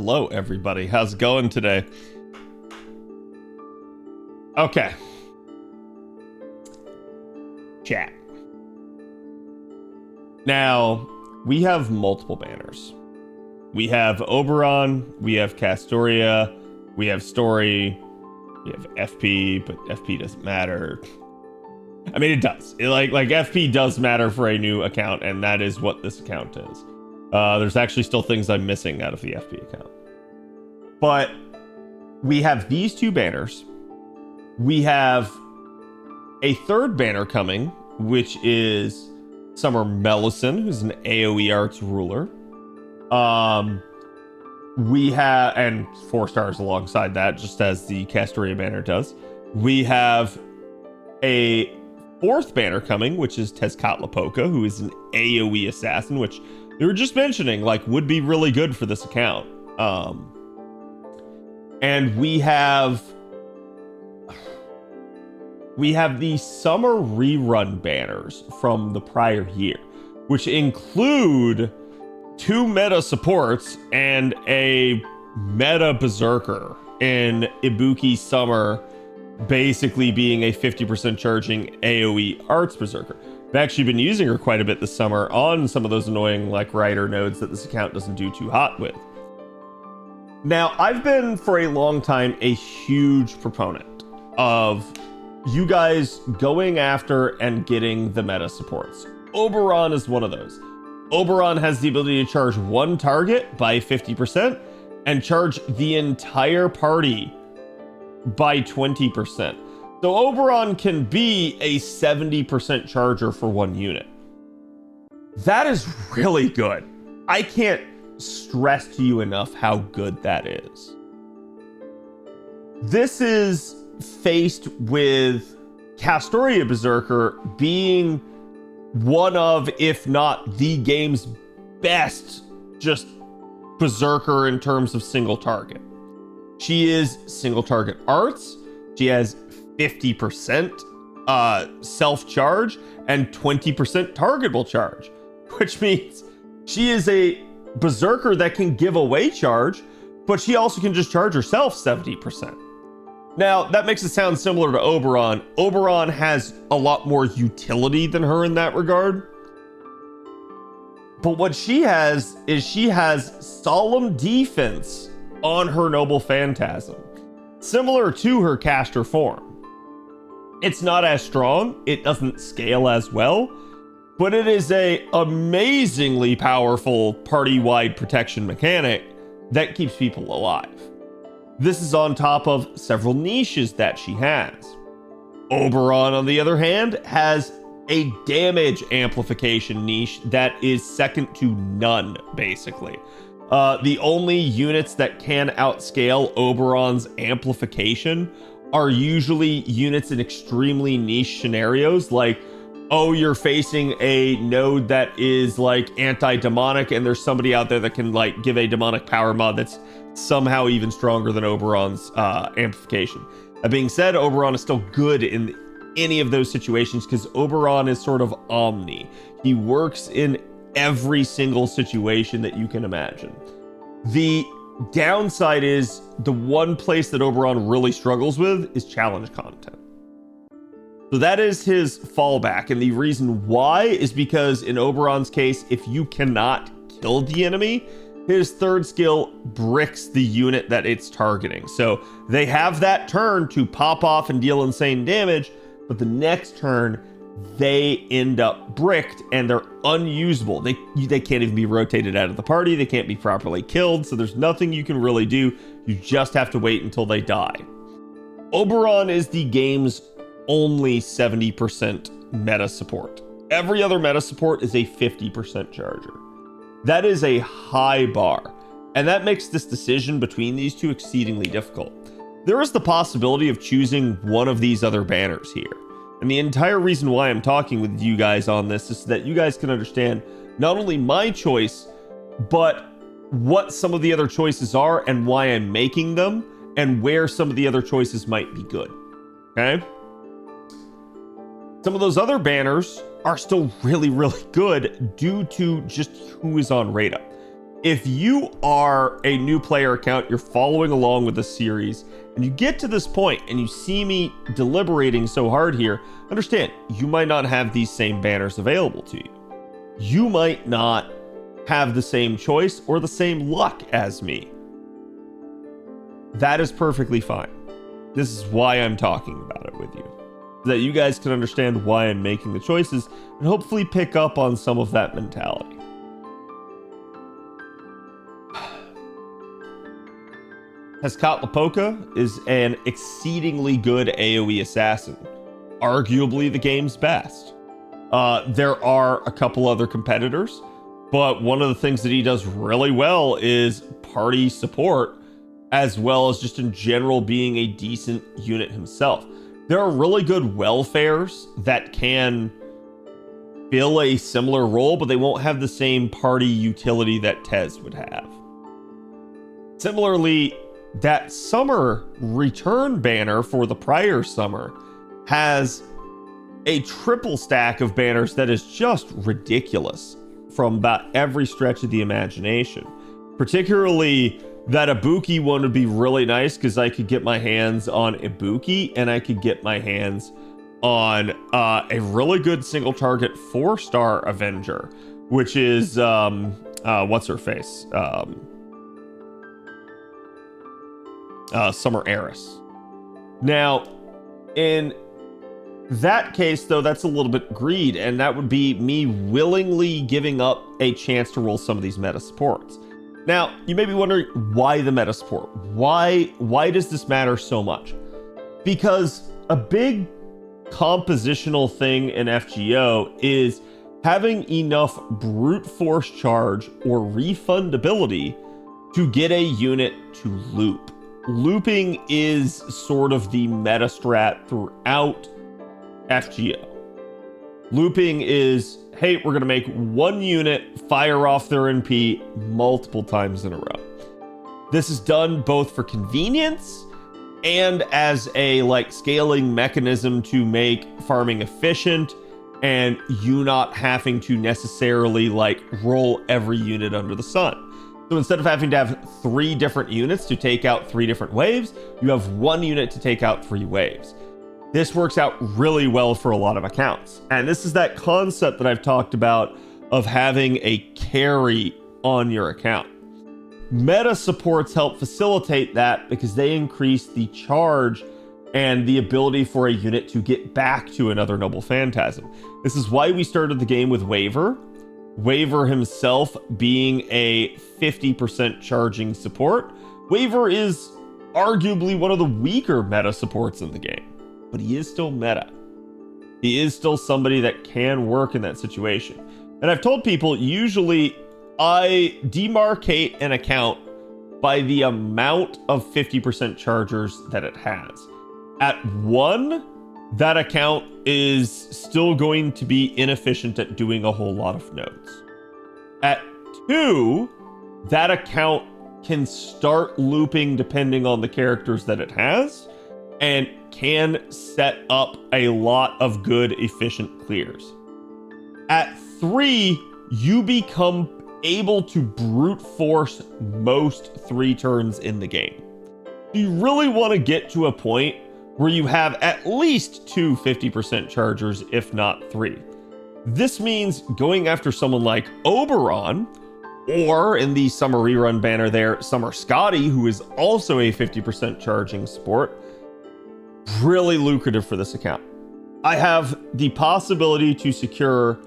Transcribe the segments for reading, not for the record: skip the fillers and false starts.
Hello, everybody. How's it going today? Okay. Chat. Now, we have multiple banners. We have Oberon, we have Casteria, we have Story, we have FP, but FP doesn't matter. I mean, it does. Like FP does matter for a new account, and that is what this account is. There's actually still things I'm missing out of the FP account. But we have these two banners. We have a third banner coming, which is Summer Melisson, who's an AoE arts ruler. We have, and 4 stars alongside that, just as the Casteria banner does. We have a fourth banner coming, which is Tezcatlipoca, who is an AoE assassin, which they were just mentioning, like, would be really good for this account. And we have the summer rerun banners from the prior year, which include 2 meta supports and a meta berserker in Ibuki Summer, basically being a 50% charging AoE arts berserker. I've actually been using her quite a bit this summer on some of those annoying like rider nodes that this account doesn't do too hot with. Now, I've been for a long time a huge proponent of you guys going after and getting the meta supports. Oberon is one of those. Oberon has the ability to charge one target by 50% and charge the entire party by 20%. So Oberon can be a 70% charger for one unit. That is really good. I can't stress to you enough how good that is. This is faced with Casteria Berserker being one of, if not the game's best, just berserker in terms of single target. She is single target arts. She has 50% self-charge and 20% targetable charge, which means she is a berserker that can give away charge, but she also can just charge herself 70%. Now, that makes it sound similar to Oberon. Oberon has a lot more utility than her in that regard. But what she has is she has solemn defense on her Noble Phantasm, similar to her caster form. It's not as strong, it doesn't scale as well, but it is a amazingly powerful party-wide protection mechanic that keeps people alive. This is on top of several niches that she has. Oberon, on the other hand, has a damage amplification niche that is second to none, basically. The only units that can outscale Oberon's amplification are usually units in extremely niche scenarios, like, oh, you're facing a node that is like anti-demonic and there's somebody out there that can like give a demonic power mod that's somehow even stronger than Oberon's amplification. That being said, Oberon is still good in any of those situations because Oberon is sort of omni. He works in every single situation that you can imagine. The downside is the one place that Oberon really struggles with is challenge content. So that is his fallback, and the reason why is because in Oberon's case, if you cannot kill the enemy, his third skill bricks the unit that it's targeting. So they have that turn to pop off and deal insane damage, but the next turn they end up bricked and they're unusable. They can't even be rotated out of the party. They can't be properly killed. So there's nothing you can really do. You just have to wait until they die. Oberon is the game's only 70% meta support. Every other meta support is a 50% charger. That is a high bar, and that makes this decision between these two exceedingly difficult. There is the possibility of choosing one of these other banners here. And the entire reason why I'm talking with you guys on this is so that you guys can understand not only my choice, but what some of the other choices are and why I'm making them and where some of the other choices might be good. Okay? Some of those other banners are still really, really good due to just who is on radar. If you are a new player account, you're following along with the series, and you get to this point and you see me deliberating so hard here, understand, you might not have these same banners available to you. You might not have the same choice or the same luck as me. That is perfectly fine. This is why I'm talking about it with you, so that you guys can understand why I'm making the choices and hopefully pick up on some of that mentality. Tezcatlipoca is an exceedingly good AoE assassin, arguably the game's best. There are a couple other competitors, but one of the things that he does really well is party support, as well as just in general being a decent unit himself. There are really good welfares that can fill a similar role, but they won't have the same party utility that Tez would have. Similarly, that summer return banner for the prior summer has a triple stack of banners that is just ridiculous from about every stretch of the imagination. Particularly that Ibuki one would be really nice because I could get my hands on Ibuki and I could get my hands on a really good single target 4-star Avenger, which is what's her face? Summer Heiress. Now, in that case, though, that's a little bit greed, and that would be me willingly giving up a chance to roll some of these meta supports. Now, you may be wondering, why the meta support? Why does this matter so much? Because a big compositional thing in FGO is having enough brute force charge or refundability to get a unit to loop. Looping is sort of the meta strat throughout FGO. Looping is, hey, we're going to make one unit fire off their NP multiple times in a row. This is done both for convenience and as a scaling mechanism to make farming efficient and you not having to necessarily roll every unit under the sun. So instead of having to have 3 different units to take out 3 different waves, you have 1 unit to take out 3 waves. This works out really well for a lot of accounts. And this is that concept that I've talked about of having a carry on your account. Meta supports help facilitate that because they increase the charge and the ability for a unit to get back to another Noble Phantasm. This is why we started the game with Waver. Waver himself being a 50% charging support. Waver is arguably one of the weaker meta supports in the game, but he is still meta. He is still somebody that can work in that situation. And I've told people, usually I demarcate an account by the amount of 50% chargers that it has. At 1, that account is still going to be inefficient at doing a whole lot of nodes. At 2, that account can start looping depending on the characters that it has and can set up a lot of good efficient clears. At 3, you become able to brute force most 3 turns in the game. You really want to get to a point where you have at least 2 50% chargers, if not 3. This means going after someone like Oberon, or in the summer rerun banner there, Summer Scotty, who is also a 50% charging support. Really lucrative for this account. I have the possibility to secure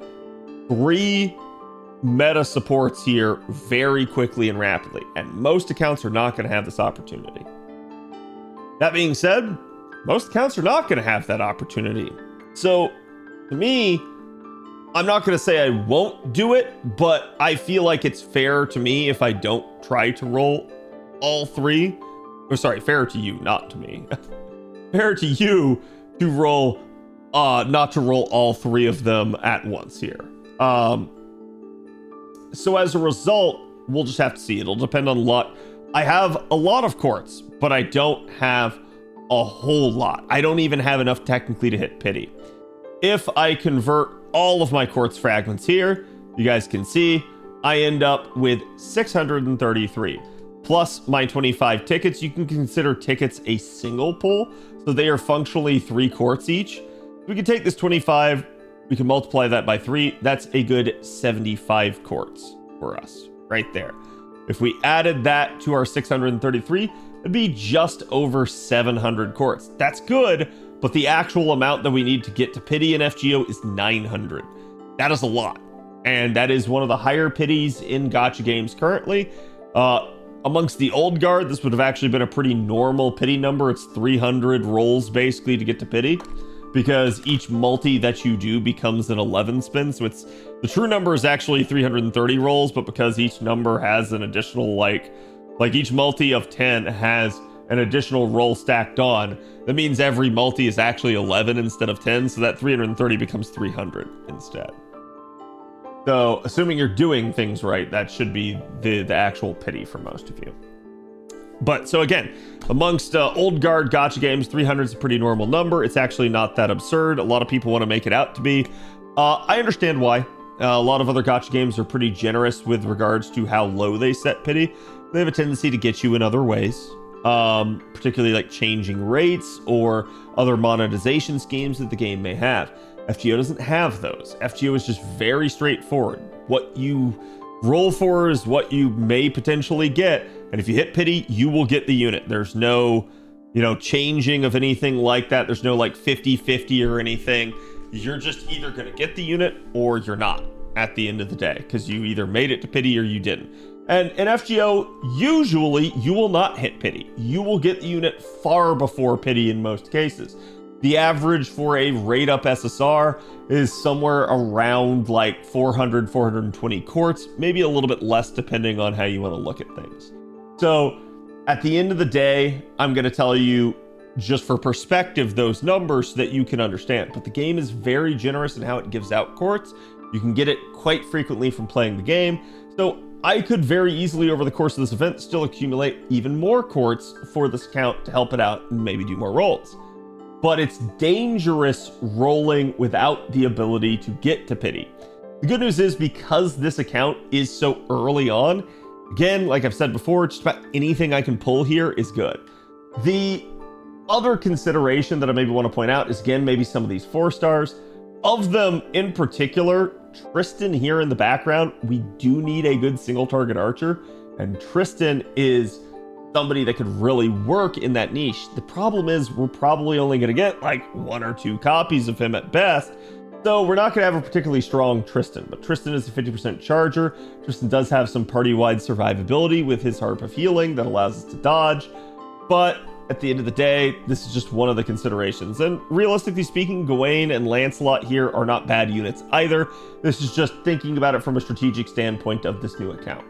3 meta supports here very quickly and rapidly, and most accounts are not going to have this opportunity. That being said, most accounts are not going to have that opportunity. So, to me, I'm not going to say I won't do it, but I feel like it's fair to me if I don't try to roll all 3. Or sorry, fair to you, not to me. Fair to you to roll, not to roll all 3 of them at once here. So as a result, we'll just have to see. It'll depend on luck. I have a lot of Quartz, but I don't have a whole lot. I don't even have enough technically to hit pity. If I convert all of my Quartz fragments here, you guys can see I end up with 633. Plus my 25 tickets. You can consider tickets a single pull, so they are functionally 3 quartz each. We can take this 25, we can multiply that by 3. That's a good 75 quartz for us right there. If we added that to our 633, it'd be just over 700 quartz. That's good, but the actual amount that we need to get to pity in FGO is 900. That is a lot, and that is one of the higher pities in gacha games currently. Amongst the old guard, this would have actually been a pretty normal pity number. It's 300 rolls basically to get to pity, because each multi that you do becomes an 11 spin. So it's, the true number is actually 330 rolls, but because each number has an additional, like each multi of 10 has an additional roll stacked on, that means every multi is actually 11 instead of 10. So that 330 becomes 300 instead. So assuming you're doing things right, that should be the actual pity for most of you. But so again, amongst old guard gacha games, 300 is a pretty normal number. It's actually not that absurd. A lot of people want to make it out to be. I understand why. A lot of other gacha games are pretty generous with regards to how low they set pity. They have a tendency to get you in other ways, particularly like changing rates or other monetization schemes that the game may have. FGO doesn't have those. FGO is just very straightforward. What you roll for is what you may potentially get, and if you hit pity, you will get the unit. There's no, changing of anything like that. There's no like 50-50 or anything. You're just either going to get the unit or you're not at the end of the day, because you either made it to pity or you didn't. And in FGO, usually you will not hit pity. You will get the unit far before pity in most cases. The average for a rate up SSR is somewhere around like 400, 420 quartz, maybe a little bit less depending on how you want to look at things. So at the end of the day, I'm going to tell you just for perspective those numbers so that you can understand. But the game is very generous in how it gives out quartz. You can get it quite frequently from playing the game. So I could very easily over the course of this event still accumulate even more quartz for this account to help it out and maybe do more rolls. But it's dangerous rolling without the ability to get to pity. The good news is, because this account is so early on, again, like I've said before, just about anything I can pull here is good. The other consideration that I maybe want to point out is, again, maybe some of these 4 stars. Of them in particular, Tristan here in the background, we do need a good single target archer, and Tristan is somebody that could really work in that niche. The problem is we're probably only going to get like 1 or 2 copies of him at best, so we're not going to have a particularly strong Tristan. But Tristan is a 50% charger. Tristan does have some party-wide survivability with his Harp of Healing that allows us to dodge, but at the end of the day, this is just one of the considerations. And realistically speaking, Gawain and Lancelot here are not bad units either. This is just thinking about it from a strategic standpoint of this new account.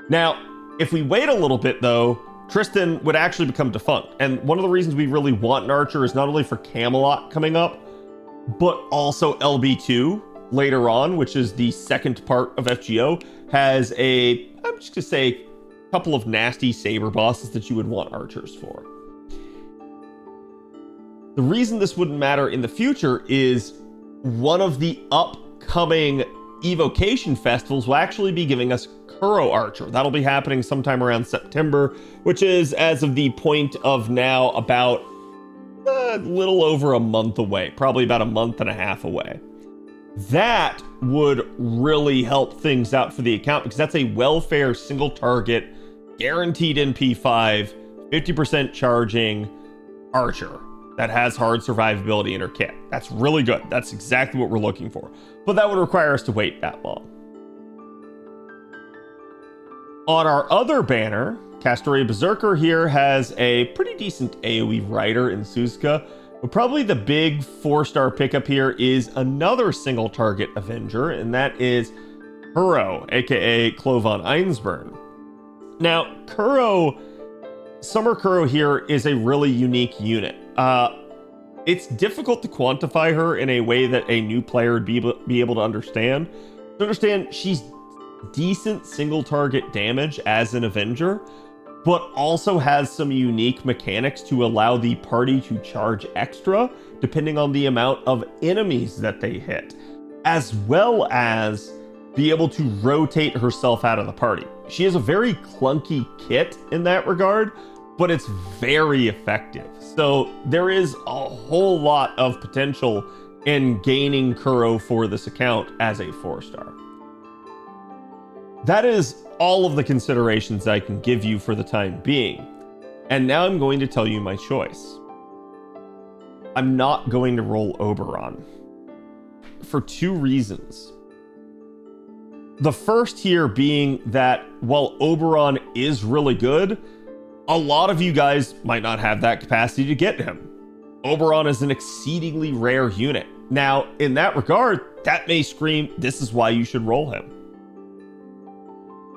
Now, if we wait a little bit though, Tristan would actually become defunct. And one of the reasons we really want an archer is not only for Camelot coming up, but also LB2 later on, which is the second part of FGO, has I'm just gonna say, a couple of nasty saber bosses that you would want archers for. The reason this wouldn't matter in the future is one of the upcoming evocation festivals will actually be giving us Kuro Archer. That'll be happening sometime around September, which is, as of the point of now, about a little over a month away, probably about a month and a half away. That would really help things out for the account, because that's a welfare single target, guaranteed NP5, 50% charging archer that has hard survivability in her kit. That's really good. That's exactly what we're looking for. But that would require us to wait that long. On our other banner, Casteria Berserker here has a pretty decent AoE rider in Suzuka, but probably the big 4-star pickup here is another single target Avenger, and that is Kuro, aka Clovan Einsburn. Now, Summer Kuro here is a really unique unit. It's difficult to quantify her in a way that a new player would be able to understand. To understand, she's decent single target damage as an Avenger, but also has some unique mechanics to allow the party to charge extra depending on the amount of enemies that they hit, as well as be able to rotate herself out of the party. She has a very clunky kit in that regard, but it's very effective. So there is a whole lot of potential in gaining Kuro for this account as a 4-star. That is all of the considerations I can give you for the time being. And now I'm going to tell you my choice. I'm not going to roll Oberon for 2 reasons. The first here being that while Oberon is really good, a lot of you guys might not have that capacity to get him. Oberon is an exceedingly rare unit. Now, in that regard, that may scream, this is why you should roll him.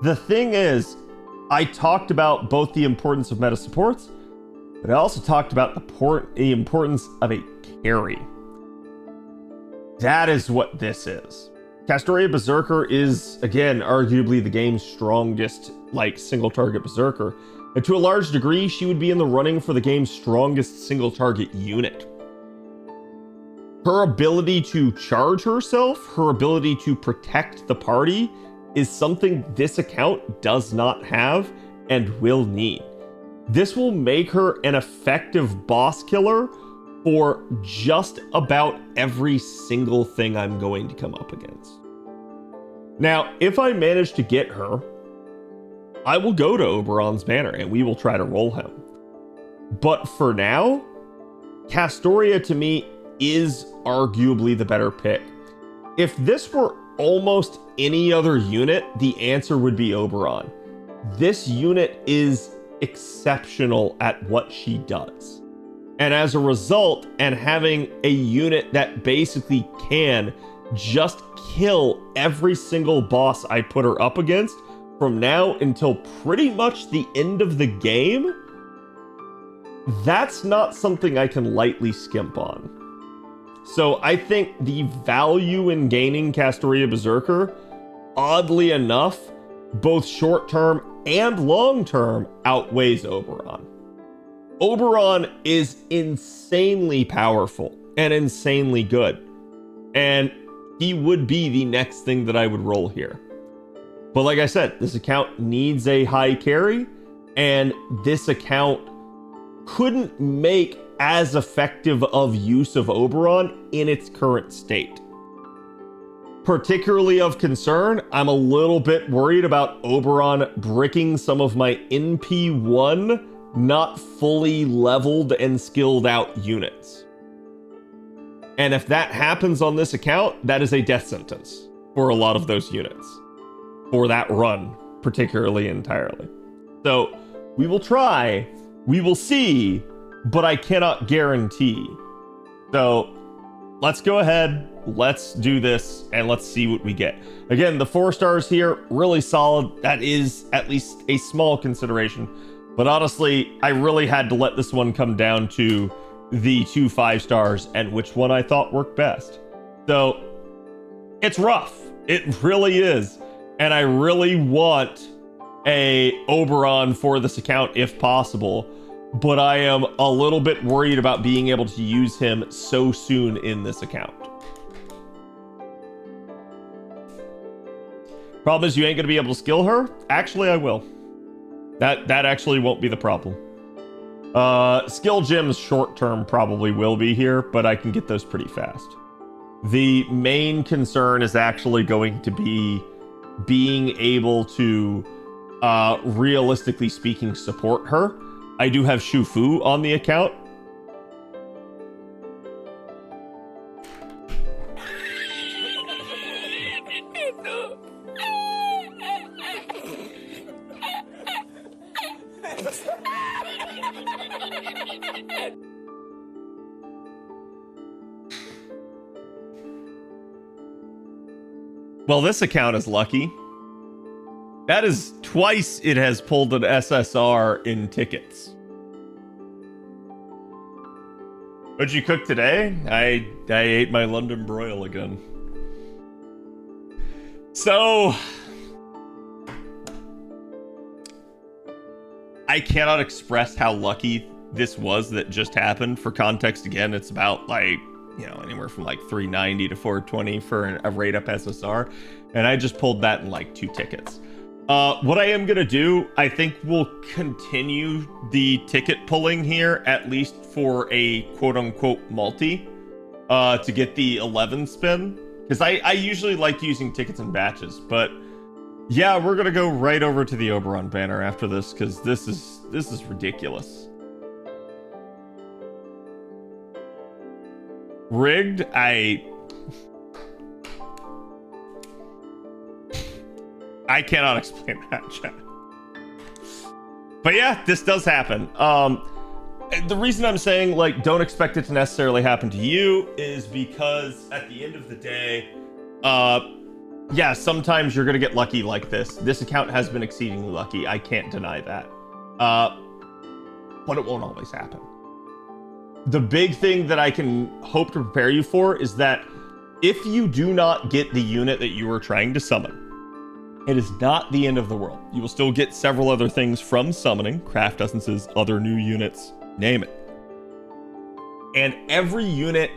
The thing is, I talked about both the importance of meta supports, but I also talked about the importance of a carry. That is what this is. Casteria Berserker is, again, arguably the game's strongest, single target Berserker. And to a large degree, she would be in the running for the game's strongest single target unit. Her ability to charge herself, her ability to protect the party, is something this account does not have and will need. This will make her an effective boss killer for just about every single thing I'm going to come up against. Now, if I manage to get her, I will go to Oberon's banner and we will try to roll him. But for now, Casteria to me is arguably the better pick. If this were almost any other unit, the answer would be Oberon. This unit is exceptional at what she does. And as a result, and having a unit that basically can just kill every single boss I put her up against from now until pretty much the end of the game, that's not something I can lightly skimp on. So I think the value in gaining Casteria Berserker, oddly enough, both short-term and long-term, outweighs Oberon. Oberon is insanely powerful and insanely good, and he would be the next thing that I would roll here. But like I said, this account needs a high carry, and this account couldn't make as effective of use of Oberon in its current state. Particularly of concern, I'm a little bit worried about Oberon bricking some of my NP1 not fully leveled and skilled out units. And if that happens on this account, that is a death sentence for a lot of those units. For that run, particularly entirely. So we will try, we will see, but I cannot guarantee. So let's go ahead, let's do this, and let's see what we get. Again, the 4 stars here, really solid. That is at least a small consideration. But honestly, I really had to let this one come down to the 2 5 stars and which one I thought worked best. So it's rough. It really is. And I really want a Oberon for this account if possible. But I am a little bit worried about being able to use him so soon in this account. Problem is, you ain't going to be able to skill her. Actually, I will. That actually won't be the problem. Skill gems short term probably will be here, but I can get those pretty fast. The main concern is actually going to be being able to, realistically speaking, support her. I do have Shufu on the account. Well, this account is lucky. That is twice it has pulled an SSR in tickets. What'd you cook today? I ate my London broil again. So I cannot express how lucky this was that just happened. For context, again, it's about like you know, anywhere from like 390 to 420 for a rate up SSR. And I just pulled that in like 2 tickets. What I am going to do, I think we'll continue the ticket pulling here, at least for a quote-unquote multi, to get the 11 spin. Because I usually like using tickets in batches. But yeah, we're going to go right over to the Oberon banner after this, because this is ridiculous. Rigged? I cannot explain that, chat. But yeah, this does happen. The reason I'm saying, like, don't expect it to necessarily happen to you is because at the end of the day, yeah, sometimes you're gonna get lucky like this. This account has been exceedingly lucky. I can't deny that. But it won't always happen. The big thing that I can hope to prepare you for is that if you do not get the unit that you were trying to summon, it is not the end of the world. You will still get several other things from summoning, craft essences, other new units, name it. And every unit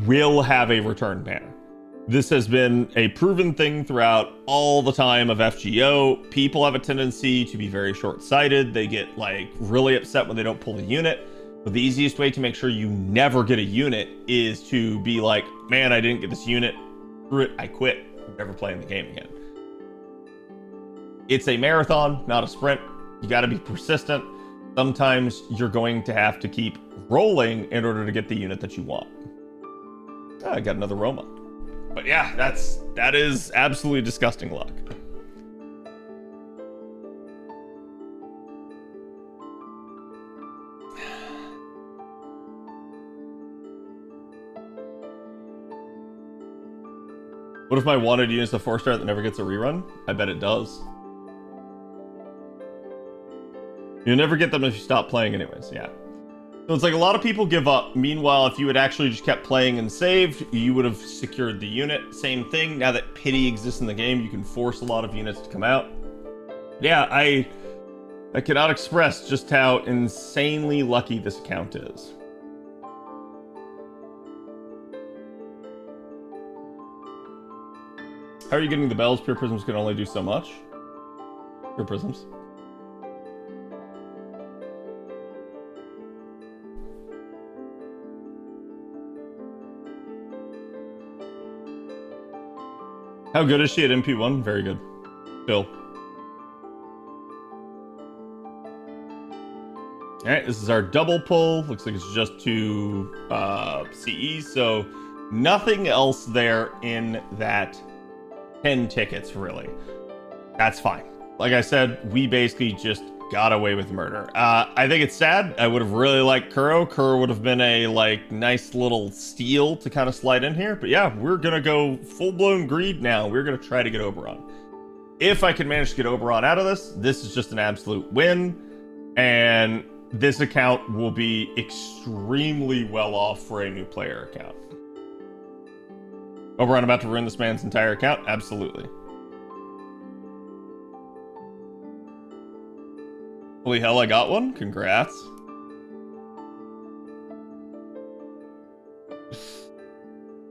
will have a return banner. This has been a proven thing throughout all the time of FGO. People have a tendency to be very short-sighted. They get like really upset when they don't pull the unit. But the easiest way to make sure you never get a unit is to be like, man, I didn't get this unit. Screw it, I quit. I'm never playing the game again. It's a marathon, not a sprint. You got to be persistent. Sometimes you're going to have to keep rolling in order to get the unit that you want. Oh, I got another Roma. But yeah, that is absolutely disgusting luck. What if my wanted unit is the 4-star that never gets a rerun? I bet it does. You'll never get them if you stop playing anyways, yeah. So it's like a lot of people give up. Meanwhile, if you had actually just kept playing and saved, you would have secured the unit. Same thing, now that pity exists in the game, you can force a lot of units to come out. Yeah, I cannot express just how insanely lucky this account is. How are you getting the bells? Pure prisms can only do so much. Pure prisms. How good is she at MP1? Very good. Still. Alright, this is our double pull. Looks like it's just 2 CEs, so nothing else there in that 10 tickets, really. That's fine. Like I said, we basically just got away with murder. I think it's sad. I would have really liked Kuro. Kuro would have been a like nice little steal to kind of slide in here. But yeah, we're gonna go full-blown greed now. We're gonna try to get Oberon. If I can manage to get Oberon out of this is just an absolute win. And this account will be extremely well off for a new player account. Oberon about to ruin this man's entire account? Absolutely. Holy hell, I got one? Congrats.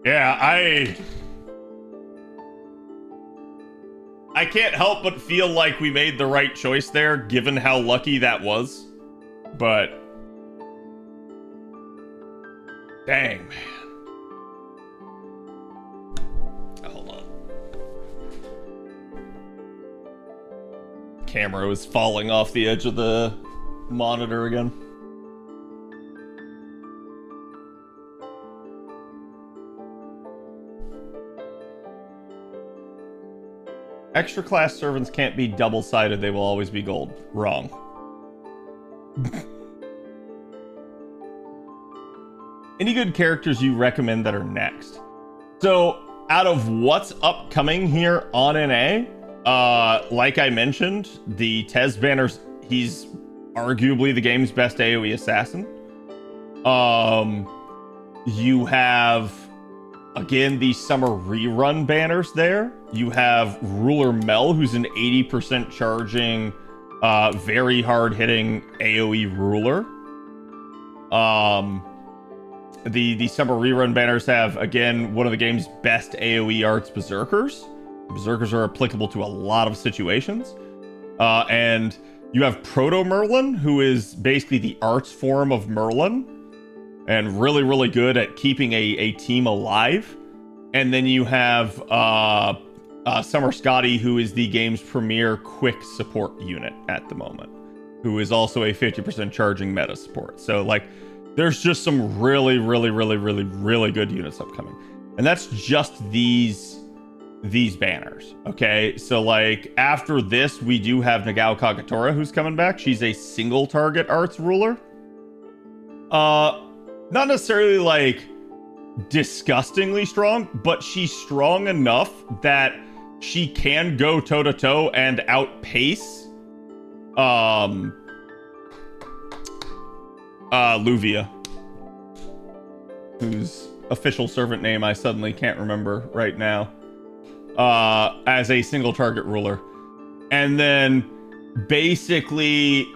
Yeah, I can't help but feel like we made the right choice there, given how lucky that was. But dang, man. Camera was falling off the edge of the monitor again. Extra class servants can't be double-sided, they will always be gold. Wrong. Any good characters you recommend that are next? So, out of what's upcoming here on NA, like I mentioned, the Tez banners, he's arguably the game's best AoE assassin. You have, again, the summer rerun banners there. You have Ruler Mel, who's an 80% charging, very hard-hitting AoE ruler. The summer rerun banners have, again, one of the game's best AoE arts, Berserkers. Berserkers are applicable to a lot of situations. And you have Proto Merlin, who is basically the arts form of Merlin, and really, really good at keeping a team alive. And then you have Summer Scotty, who is the game's premier quick support unit at the moment, who is also a 50% charging meta support. So, like, there's just some really, really, really, really, really good units upcoming. And that's just these banners, okay? So, like, after this, we do have Nagao Kagatora, who's coming back. She's a single target arts ruler. Not necessarily, like, disgustingly strong, but she's strong enough that she can go toe-to-toe and outpace Luvia, whose official servant name I suddenly can't remember right now, as a single target ruler. And then basically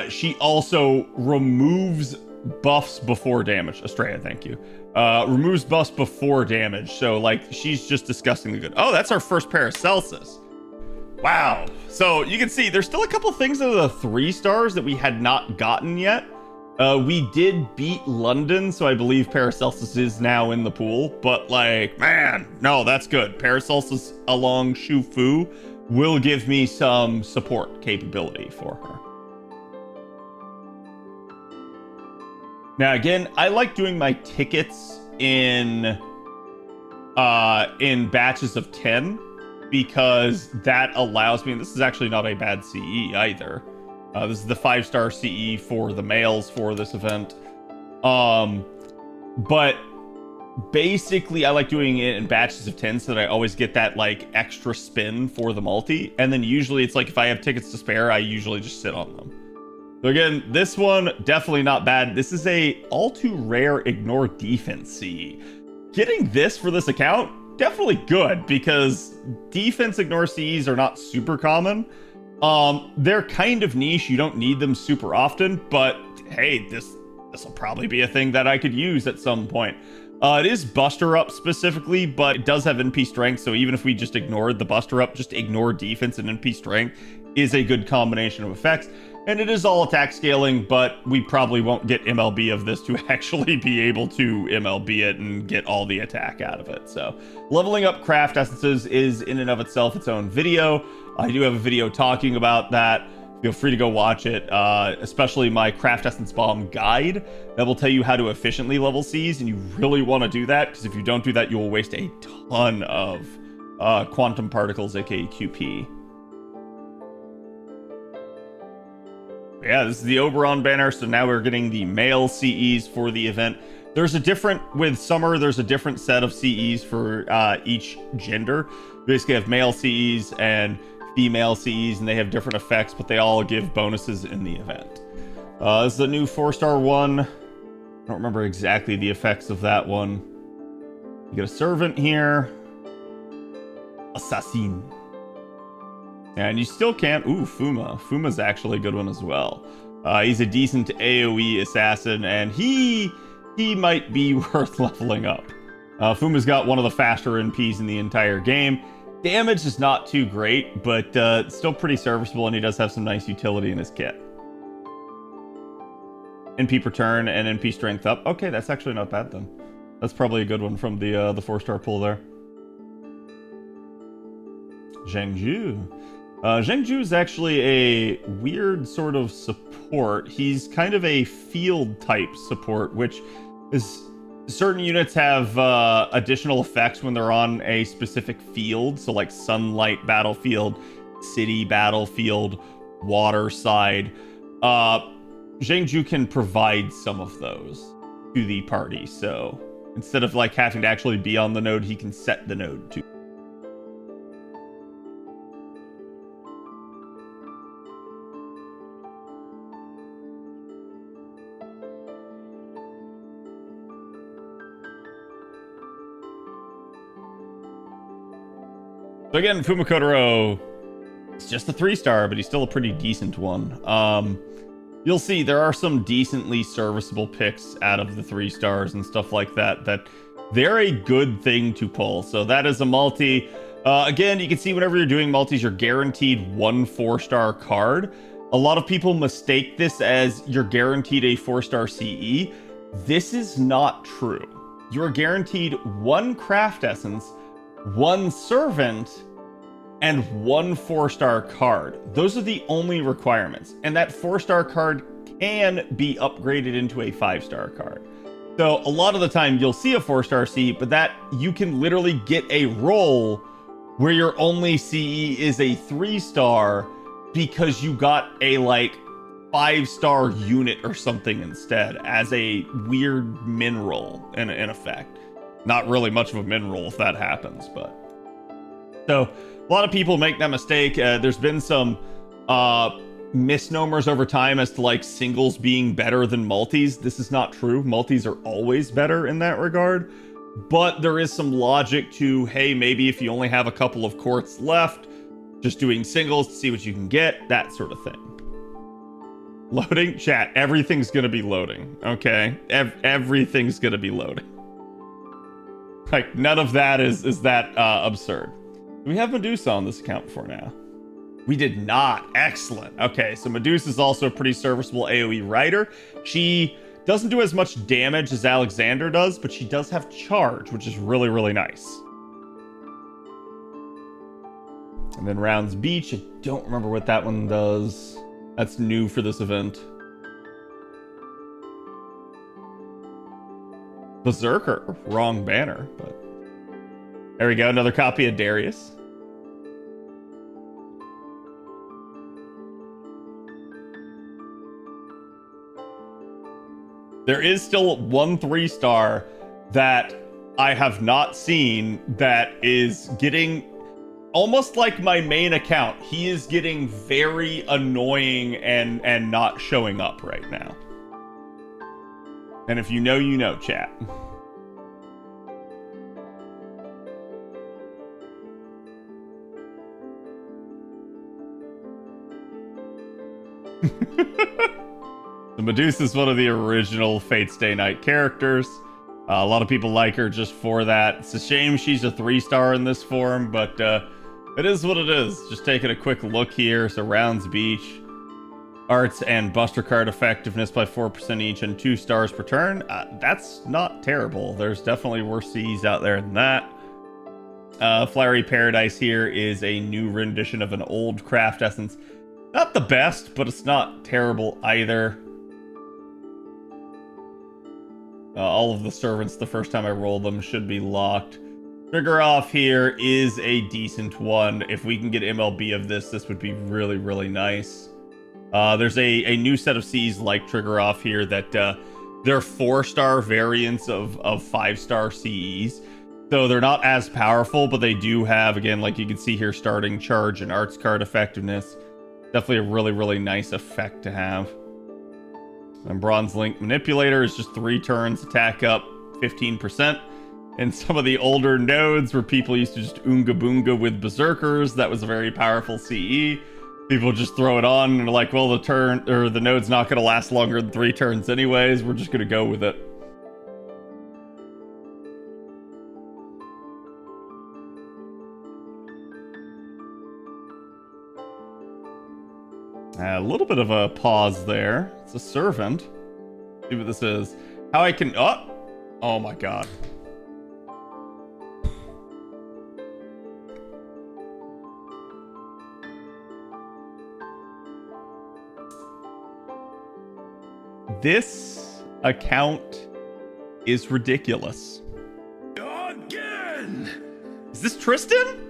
she also removes buffs before damage. Estrella, thank you. Removes buffs before damage, so like she's just disgustingly good. Oh, that's our first Paracelsus. Wow. So you can see there's still a couple things of the 3 stars that we had not gotten yet. We did beat London, so I believe Paracelsus is now in the pool. But like, man, no, that's good. Paracelsus along Shufu will give me some support capability for her. Now, again, I like doing my tickets in batches of 10 because that allows me, and this is actually not a bad CE either. This is the 5-star CE for the males for this event. But basically, I like doing it in batches of 10 so that I always get that like extra spin for the multi. And then usually it's like if I have tickets to spare, I usually just sit on them. So again, this one, definitely not bad. This is a all too rare ignore defense CE. Getting this for this account, definitely good because defense ignore CEs are not super common. They're kind of niche. You don't need them super often, but hey, this will probably be a thing that I could use at some point. It is Buster Up specifically, but it does have NP Strength, so even if we just ignored the Buster Up, just ignore defense and NP Strength is a good combination of effects. And it is all attack scaling, but we probably won't get MLB of this to actually be able to MLB it and get all the attack out of it. So leveling up craft essences is in and of itself its own video. I do have a video talking about that. Feel free to go watch it, especially my Craft Essence Bomb guide that will tell you how to efficiently level Cs, and you really want to do that, because if you don't do that, you will waste a ton of quantum particles, aka QP. Yeah, this is the Oberon banner, so now we're getting the male CEs for the event. There's a different, with summer, there's a different set of CEs for each gender. We basically have male CEs and female CEs, and they have different effects, but they all give bonuses in the event. This is a new 4-star one. I don't remember exactly the effects of that one. You get a servant here. Assassin. And you still can't... Ooh, Fuma. Fuma's actually a good one as well. He's a decent AoE assassin, and he might be worth leveling up. Fuma's got one of the faster NPs in the entire game. Damage is not too great, but still pretty serviceable, and he does have some nice utility in his kit. NP per turn and NP strength up. Okay, that's actually not bad then. That's probably a good one from the 4-star pool there. Zhengzhu. Zhengzhu is actually a weird sort of support. He's kind of a field type support, which is certain units have additional effects when they're on a specific field. So like sunlight battlefield, city battlefield, water side. Zhengzhu can provide some of those to the party. So instead of like having to actually be on the node, he can set the node to. So again, Fumakodoro, it's just a 3-star, but he's still a pretty decent one. you'll see there are some decently serviceable picks out of the 3 stars and stuff like that, that they're a good thing to pull. So that is a multi. Again, you can see whenever you're doing multis, you're guaranteed 1 4-star card. A lot of people mistake this as you're guaranteed a 4-star CE. This is not true. You're guaranteed 1 craft essence, 1 servant, and 1 4-star card. Those are the only requirements. And that 4-star card can be upgraded into a 5-star card. So a lot of the time you'll see a 4-star CE, but that you can literally get a roll where your only CE is a 3-star because you got a like 5-star unit or something instead as a weird min roll in effect. Not really much of a min roll if that happens, but so a lot of people make that mistake. There's been some misnomers over time as to like singles being better than multis. This is not true. Multis are always better in that regard, but there is some logic to, hey, maybe if you only have a couple of Quartz left, just doing singles to see what you can get, that sort of thing. Loading? Chat, everything's gonna be loading, okay? Everything's gonna be loading. Like, none of that is that absurd. We have Medusa on this account before now. We did not. Excellent. Okay, so Medusa is also a pretty serviceable AoE rider. She doesn't do as much damage as Alexander does, but she does have charge, which is really, really nice. And then Rounds Beach. I don't remember what that one does. That's new for this event. Berserker. Wrong banner, but there we go. Another copy of Darius. There is still 1 3-star that I have not seen that is getting almost like my main account. He is getting very annoying and not showing up right now. And if you know, you know, chat. The Medusa is one of the original Fate Stay Night characters. A lot of people like her just for that. It's a shame she's a 3-star in this form, but it is what it is. Just taking a quick look here. So Rounds Beach. Arts and Buster card effectiveness by 4% each and 2 stars per turn. That's not terrible. There's definitely worse CEs out there than that. Flowery Paradise here is a new rendition of an old craft essence. Not the best, but it's not terrible either. All of the servants, the first time I roll them, should be locked. Trigger Off here is a decent one. If we can get MLB of this, this would be really, really nice. There's a new set of Cs like Trigger Off here that they're 4-star variants of 5-star CEs. So they're not as powerful, but they do have, again, like you can see here, starting charge and arts card effectiveness. Definitely a really, really nice effect to have. And Bronze Link Manipulator is just 3 turns, attack up 15%. And some of the older nodes where people used to just Oonga Boonga with Berserkers, that was a very powerful CE. People just throw it on and are like, well, the node's not going to last longer than 3 turns anyways. We're just going to go with it. A little bit of a pause there. It's a servant. See what this is. How I can... Oh my god. This account is ridiculous. Again! Is this Tristan?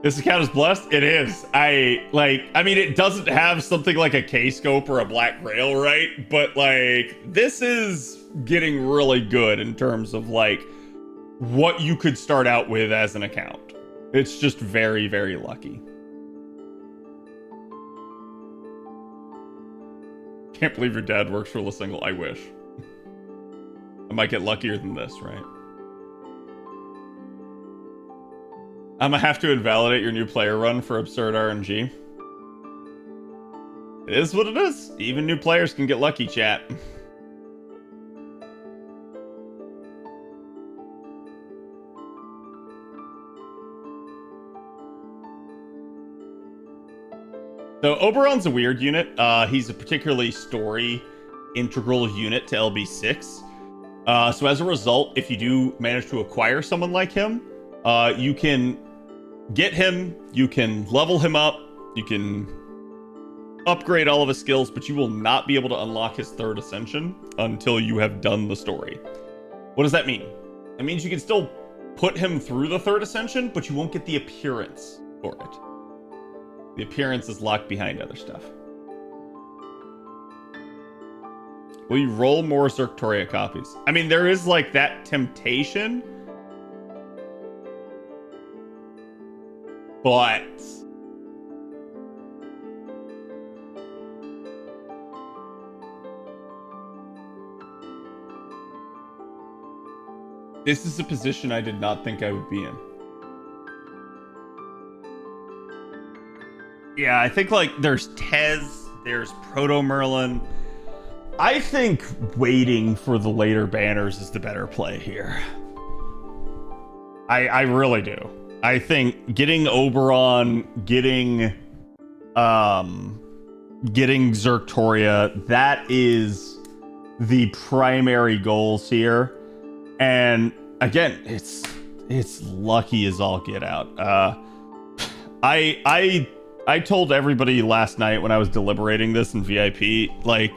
This account is blessed? It is. I mean, it doesn't have something like a K-scope or a Black Grail, right? But, like, this is getting really good in terms of, like, what you could start out with as an account. It's just very, very lucky. Can't believe your dad works for Single. I wish. I might get luckier than this, right? I'm gonna have to invalidate your new player run for absurd RNG. It is what it is. Even new players can get lucky, chat. So Oberon's a weird unit. He's a particularly story integral unit to LB6. So as a result, if you do manage to acquire someone like him, you can get him, you can level him up, you can upgrade all of his skills, but you will not be able to unlock his third ascension until you have done the story. What does that mean? It means you can still put him through the third ascension, but you won't get the appearance for it. The appearance is locked behind other stuff. Will you roll more Artoria copies? I mean, there is like that temptation, but this is a position I did not think I would be in. Yeah, I think like there's Tez, there's Proto Merlin. I think waiting for the later banners is the better play here. I really do. I think getting Oberon, getting Zertoria, that is the primary goals here. And again, it's lucky as all get out. I told everybody last night when I was deliberating this in VIP, like,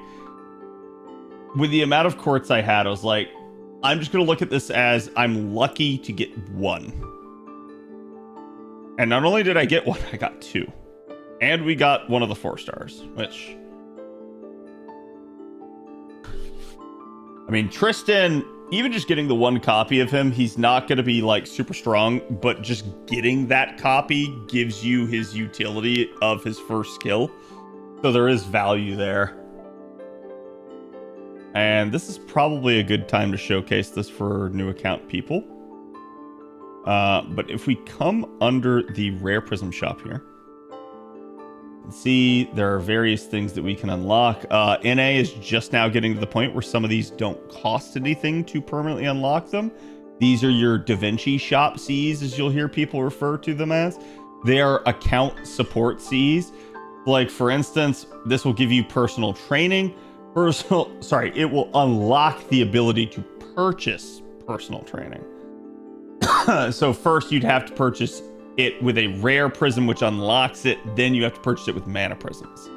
with the amount of Quartz I had, I was like, I'm just going to look at this as I'm lucky to get one. And not only did I get one, I got two. And we got one of the 4 stars, which... I mean, Tristan, even just getting the one copy of him, he's not going to be like super strong, but just getting that copy gives you his utility of his first skill. So there is value there. And this is probably a good time to showcase this for new account people. But if we come under the Rare Prism shop here, see there are various things that we can unlock. NA is just now getting to the point where some of these don't cost anything to permanently unlock them. These are your Vinci shop CEs, as you'll hear people refer to them as. They are account support CEs. Like, for instance, this will give you personal training. It will unlock the ability to purchase personal training. So first you'd have to purchase it with a rare prism, which unlocks it. Then you have to purchase it with mana prisms,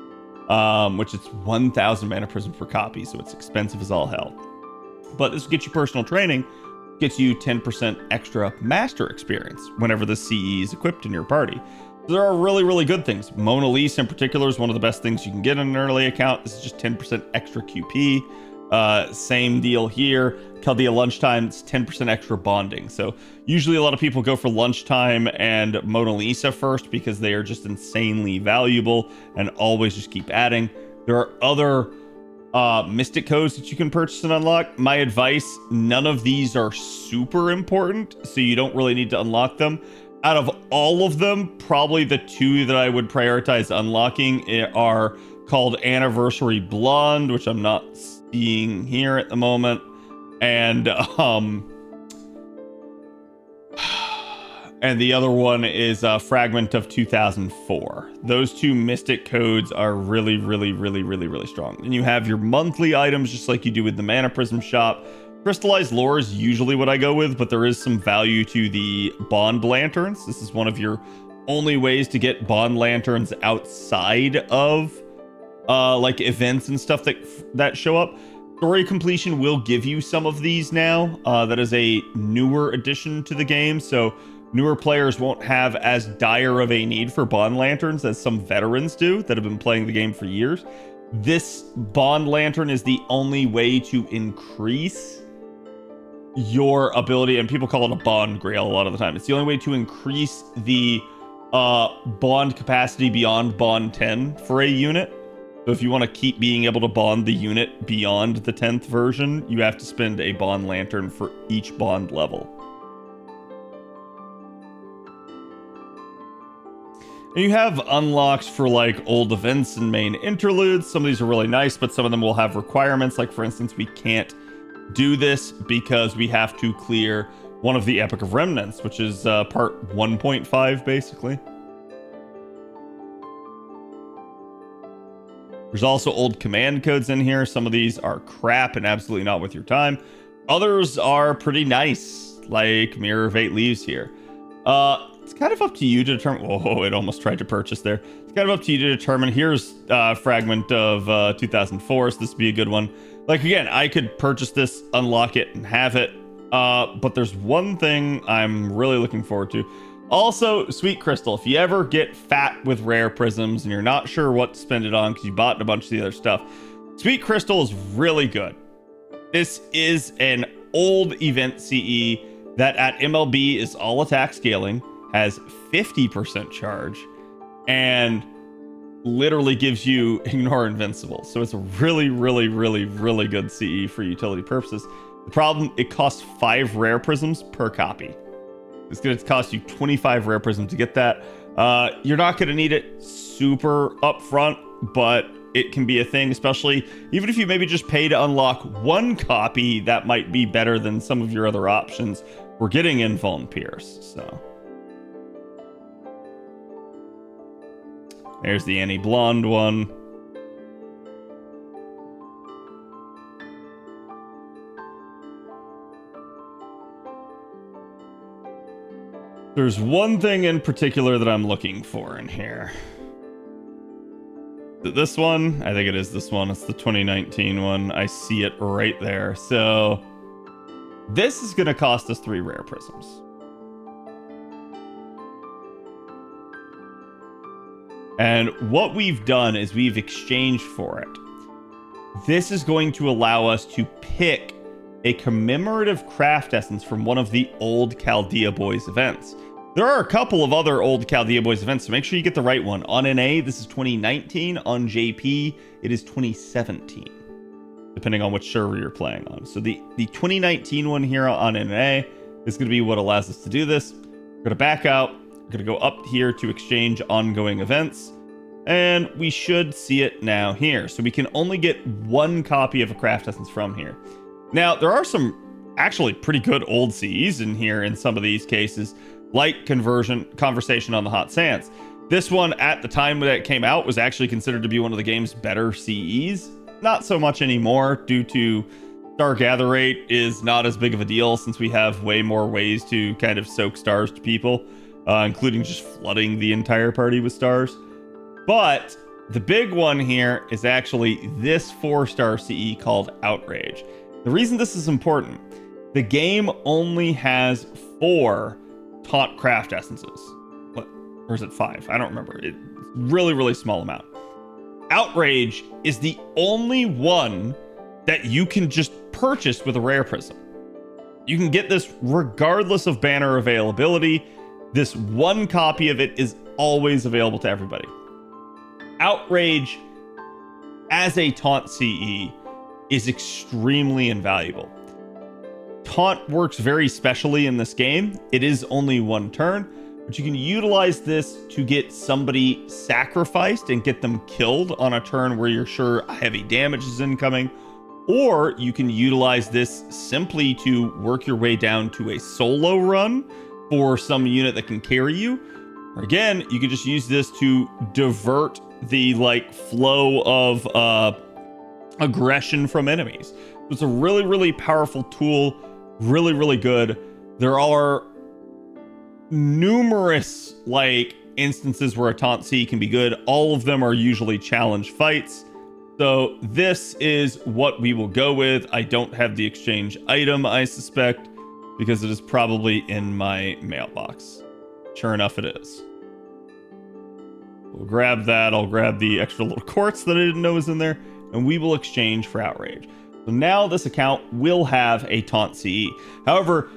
which is 1,000 mana prisms per copy. So it's expensive as all hell. But this will get you personal training, gets you 10% extra master experience whenever the CE is equipped in your party. There are really, really good things. Mona Lisa in particular is one of the best things you can get in an early account. This is just 10% extra QP. Same deal here. Chaldea Lunchtime, it's 10% extra bonding. So usually a lot of people go for Lunchtime and Mona Lisa first because they are just insanely valuable and always just keep adding. There are other mystic codes that you can purchase and unlock. My advice, none of these are super important, so you don't really need to unlock them. Out of all of them, probably the 2 that I would prioritize unlocking are called Anniversary Blonde, which I'm not seeing here at the moment, and the other one is Fragment of 2004. Those 2 mystic codes are really, really, really, really, really strong. And you have your monthly items, just like you do with the Mana Prism shop. Crystallized lore is usually what I go with, but there is some value to the bond lanterns. This is one of your only ways to get bond lanterns outside of like events and stuff that show up. Story completion will give you some of these now. That is a newer addition to the game, so newer players won't have as dire of a need for bond lanterns as some veterans do that have been playing the game for years. This bond lantern is the only way to increase your ability, and people call it a bond grail a lot of the time. It's the only way to increase the bond capacity beyond bond 10 for a unit. So if you want to keep being able to bond the unit beyond the 10th version, you have to spend a bond lantern for each bond level. And you have unlocks for like old events and main interludes. Some of these are really nice, but some of them will have requirements. Like for instance, we can't do this because we have to clear one of the Epic of Remnants, which is part 1.5 basically. There's also old command codes in here. Some of these are crap and absolutely not worth your time. Others are pretty nice, like Mirror of Eight Leaves here. It's kind of up to you to determine. Whoa, it almost tried to purchase there. It's kind of up to you to determine. Here's Fragment of 2004, so this would be a good one. Like, again, I could purchase this, unlock it, and have it. But there's one thing I'm really looking forward to. Also, Sweet Crystal. If you ever get fat with rare prisms and you're not sure what to spend it on because you bought a bunch of the other stuff, Sweet Crystal is really good. This is an old event CE that at MLB is all attack scaling, has 50% charge, and literally gives you Ignore Invincible. So it's a really, really, really, really good CE for utility purposes. The problem, it costs 5 rare prisms per copy. It's going to cost you 25 rare prisms to get that. You're not going to need it super upfront, but it can be a thing, especially even if you maybe just pay to unlock 1 copy, that might be better than some of your other options. We're getting Invuln Pierce, so. There's the Annie Blonde one. There's one thing in particular that I'm looking for in here. This one? I think it is this one. It's the 2019 one. I see it right there. So this is going to cost us 3 rare prisms. And what we've done is we've exchanged for it. This is going to allow us to pick a commemorative craft essence from one of the old Chaldea Boys events. There are a couple of other old Chaldea Boys events, so make sure you get the right one. On NA, this is 2019. On JP, it is 2017, depending on which server you're playing on. So the 2019 one here on NA is going to be what allows us to do this. We're going to back out. We're going to go up here to exchange ongoing events, and we should see it now here. So we can only get 1 copy of a craft essence from here. Now, there are some actually pretty good old CEs in here in some of these cases, like Conversation on the Hot Sands. This one, at the time that it came out, was actually considered to be one of the game's better CEs. Not so much anymore, due to Star Gather Rate is not as big of a deal since we have way more ways to kind of soak stars to people, including just flooding the entire party with stars. But the big one here is actually this 4-star CE called Outrage. The reason this is important, the game only has 4 Taunt craft essences. What? Or is it 5? I don't remember. It's really, really small amount. Outrage is the only one that you can just purchase with a rare prism. You can get this regardless of banner availability. This 1 copy of it is always available to everybody. Outrage as a Taunt CE is extremely invaluable. Taunt works very specially in this game. It is only 1 turn, but you can utilize this to get somebody sacrificed and get them killed on a turn where you're sure heavy damage is incoming, or you can utilize this simply to work your way down to a solo run for some unit that can carry you. Or again, you can just use this to divert the flow of aggression from enemies. It's a really, really powerful tool. Really, really good. There are numerous instances where a Taunt CE can be good. All of them are usually challenge fights. So this is what we will go with. I don't have the exchange item, I suspect, because it is probably in my mailbox. Sure enough, it is. We'll grab that. I'll grab the extra little quartz that I didn't know was in there, and we will exchange for Outrage. So now this account will have a Taunt CE. However,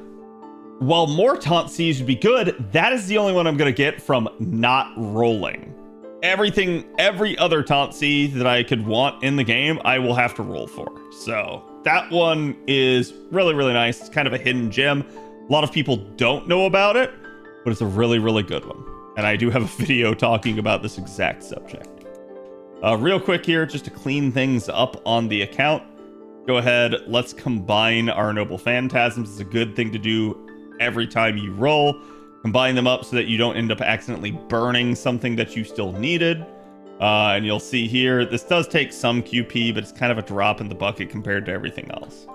while more Taunt CEs would be good, that is the only one I'm going to get from not rolling. Every other Taunt CE that I could want in the game, I will have to roll for. So that one is really, really nice. It's kind of a hidden gem. A lot of people don't know about it, but it's a really, really good one. And I do have a video talking about this exact subject. Real quick here, just to clean things up on the account. Go ahead, let's combine our Noble Phantasms. It's a good thing to do every time you roll. Combine them up so that you don't end up accidentally burning something that you still needed. And you'll see here, this does take some QP, but it's kind of a drop in the bucket compared to everything else.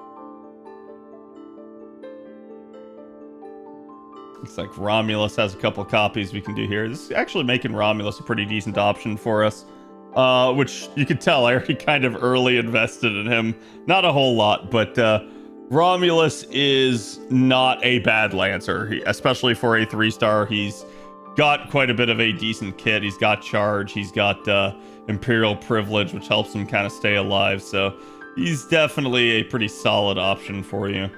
Looks like Romulus has a couple copies we can do here. This is actually making Romulus a pretty decent option for us. Which you can tell I already kind of early invested in him. Not a whole lot, but Romulus is not a bad Lancer, especially for a 3-star. He's got quite a bit of a decent kit. He's got charge, he's got Imperial Privilege, which helps him kind of stay alive. So he's definitely a pretty solid option for you.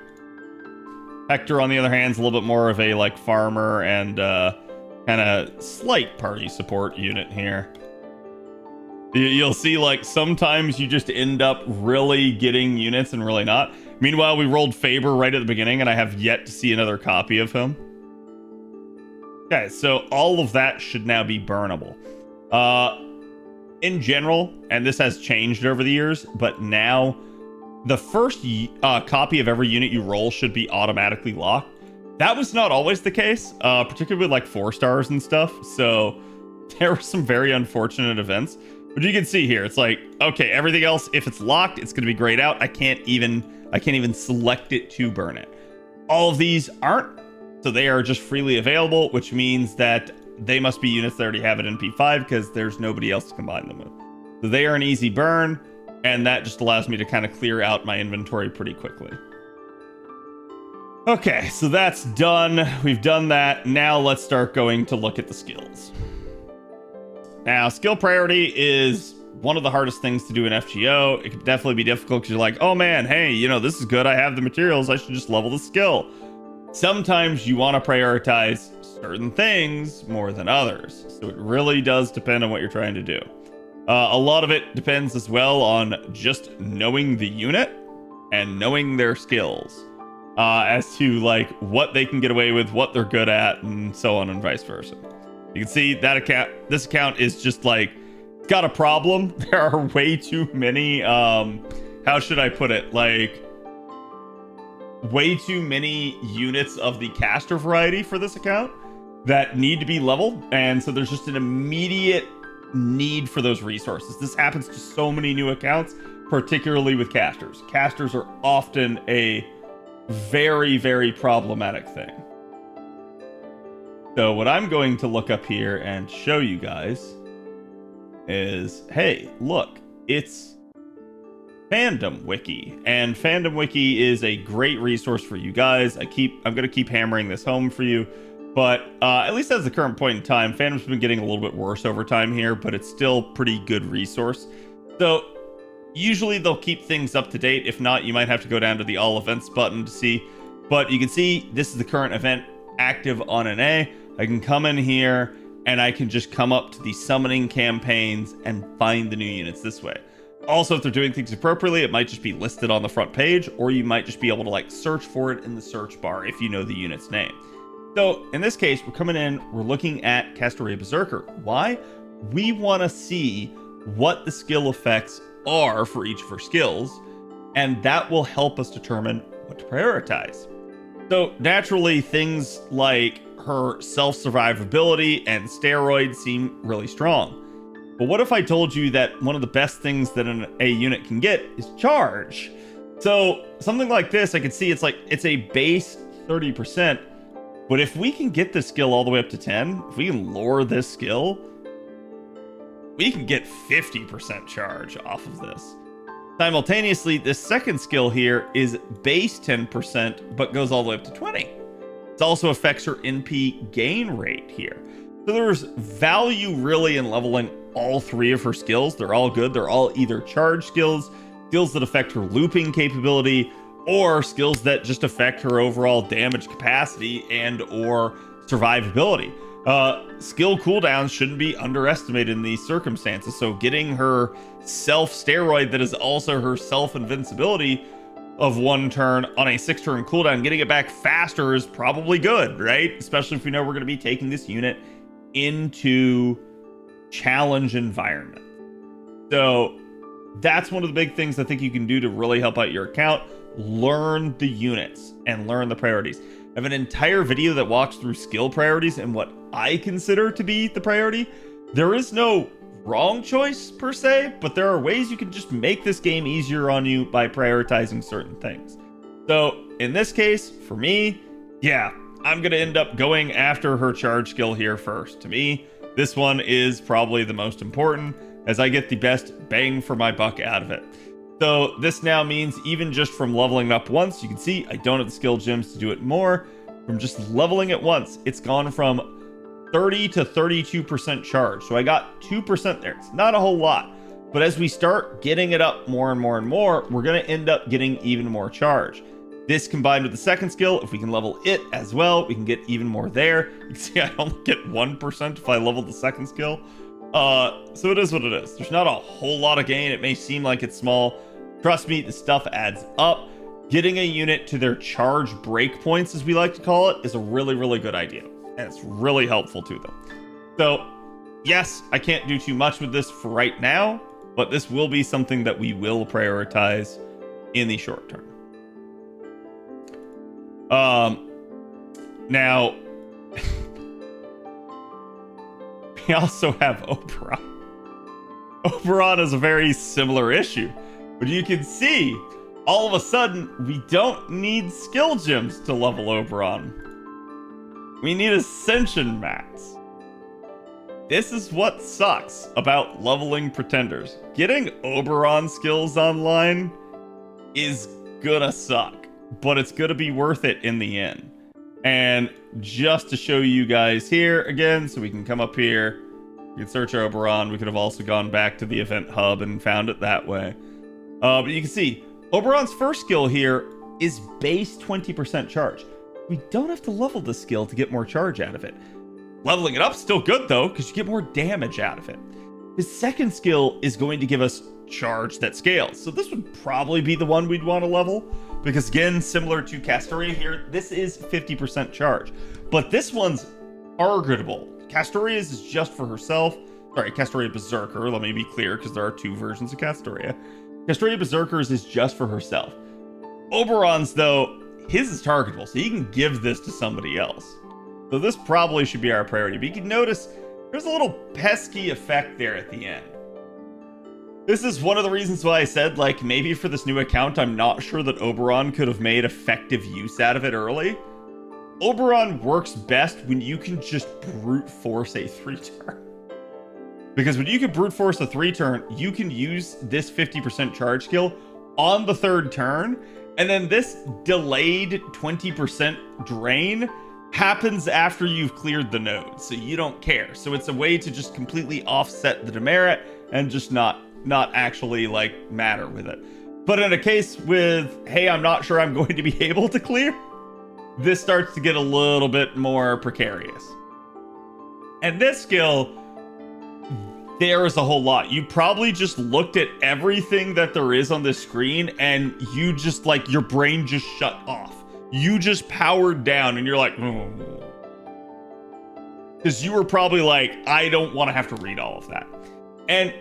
Hector, on the other hand, is a little bit more of a like farmer and kind of slight party support unit here. You'll see, like, sometimes you just end up really getting units and really not. Meanwhile, we rolled Faber right at the beginning, and I have yet to see another copy of him. Okay, so all of that should now be burnable. In general, and this has changed over the years, but now the first copy of every unit you roll should be automatically locked. That was not always the case, particularly with, like, 4-stars and stuff. So there were some very unfortunate events. But you can see here, it's like, okay, everything else, if it's locked, it's going to be grayed out. I can't even select it to burn it. All of these aren't, so they are just freely available, which means that they must be units that already have it in P5 because there's nobody else to combine them with. So they are an easy burn, and that just allows me to kind of clear out my inventory pretty quickly. Okay, so that's done. We've done that. Now let's start going to look at the skills. Now, skill priority is one of the hardest things to do in FGO. It can definitely be difficult because you're like, oh man, hey, you know, this is good. I have the materials. I should just level the skill. Sometimes you want to prioritize certain things more than others. So it really does depend on what you're trying to do. A lot of it depends as well on just knowing the unit and knowing their skills as to like what they can get away with, what they're good at, and so on and vice versa. You can see that this account is just like, got a problem. There are way too many, how should I put it? Like, way too many units of the caster variety for this account that need to be leveled. And so there's just an immediate need for those resources. This happens to so many new accounts, particularly with casters. Casters are often a very, very problematic thing. So what I'm going to look up here and show you guys is, hey, look, it's Fandom Wiki. And Fandom Wiki is a great resource for you guys. I'm going to keep hammering this home for you. But at least as the current point in time, Fandom's been getting a little bit worse over time here, but it's still pretty good resource. So usually they'll keep things up to date. If not, you might have to go down to the all events button to see. But you can see this is the current event active on NA. I can come in here and I can just come up to the summoning campaigns and find the new units this way. Also, if they're doing things appropriately, it might just be listed on the front page, or you might just be able to like search for it in the search bar if you know the unit's name. So in this case, we're coming in, we're looking at Casteria Berserker. Why? We want to see what the skill effects are for each of her skills, and that will help us determine what to prioritize. So naturally, things like her self-survivability and steroids seem really strong. But what if I told you that one of the best things that a unit can get is charge? So something like this, I can see it's a base 30%, but if we can get this skill all the way up to 10, if we can lower this skill, we can get 50% charge off of this. Simultaneously, this second skill here is base 10%, but goes all the way up to 20. It also affects her NP gain rate here. So there's value really in leveling all three of her skills. They're all good. They're all either charge skills, skills that affect her looping capability, or skills that just affect her overall damage capacity and or survivability. Skill cooldowns shouldn't be underestimated in these circumstances. So getting her self-steroid that is also her self-invincibility of 1 turn on a 6-turn cooldown, getting it back faster is probably good, right? Especially if we know we're going to be taking this unit into challenge environment. So that's one of the big things I think you can do to really help out your account. Learn the units and learn the priorities. I have an entire video that walks through skill priorities and what I consider to be the priority. There is no wrong choice per se, but there are ways you can just make this game easier on you by prioritizing certain things. So in this case, for me, yeah, I'm going to end up going after her charge skill here first. To me, this one is probably the most important, as I get the best bang for my buck out of it. So this now means even just from leveling up once, you can see I don't have the skill gems to do it more. From just leveling it once, it's gone from 30 to 32% charge. So I got 2% there. It's not a whole lot. But as we start getting it up more and more and more, we're going to end up getting even more charge. This combined with the second skill, if we can level it as well, we can get even more there. You can see I only get 1% if I level the second skill. So it is what it is. There's not a whole lot of gain. It may seem like it's small. Trust me, the stuff adds up. Getting a unit to their charge breakpoints, as we like to call it, is a really, really good idea. And it's really helpful to them. So, yes, I can't do too much with this for right now, but this will be something that we will prioritize in the short term. Now, we also have Oberon. Oberon is a very similar issue, but you can see all of a sudden we don't need skill gems to level Oberon. We need Ascension mats. This is what sucks about leveling pretenders. Getting Oberon skills online is gonna suck, but it's gonna be worth it in the end. And just to show you guys here again, so we can come up here, we can search Oberon. We could have also gone back to the event hub and found it that way. But you can see Oberon's first skill here is base 20% charge. We don't have to level the skill to get more charge out of it. Leveling it up still good though, because you get more damage out of it. His second skill is going to give us charge that scales. So this would probably be the one we'd want to level, because again, similar to Casteria here, this is 50% charge. But this one's targetable. Casteria's is just for herself. Sorry, Casteria Berserker, let me be clear, because there are 2 versions of Casteria. Casteria Berserker's is just for herself. Oberon's, though, his is targetable, so you can give this to somebody else. So this probably should be our priority. But you can notice there's a little pesky effect there at the end. This is one of the reasons why I said, like, maybe for this new account, I'm not sure that Oberon could have made effective use out of it early. Oberon works best when you can just brute force a 3-turn. Because when you can brute force a 3-turn, you can use this 50% charge skill on the 3rd turn, and then this delayed 20% drain happens after you've cleared the node, so you don't care. So it's a way to just completely offset the demerit and just not actually like matter with it. But in a case with, hey, I'm not sure I'm going to be able to clear, this starts to get a little bit more precarious. And this skill, there is a whole lot. You probably just looked at everything that there is on this screen and you just like, your brain just shut off. You just powered down and you're like, because you were probably like, I don't want to have to read all of that. And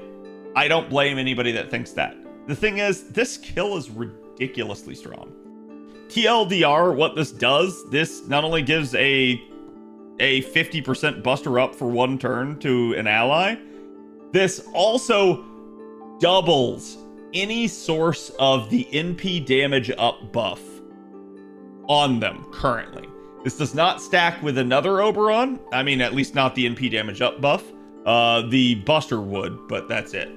I don't blame anybody that thinks that. The thing is, this skill is ridiculously strong. TLDR, what this does, this not only gives a 50% buster up for 1 turn to an ally, this also doubles any source of the NP damage up buff on them currently. This does not stack with another Oberon. I mean, at least not the NP damage up buff. The Buster would, but that's it.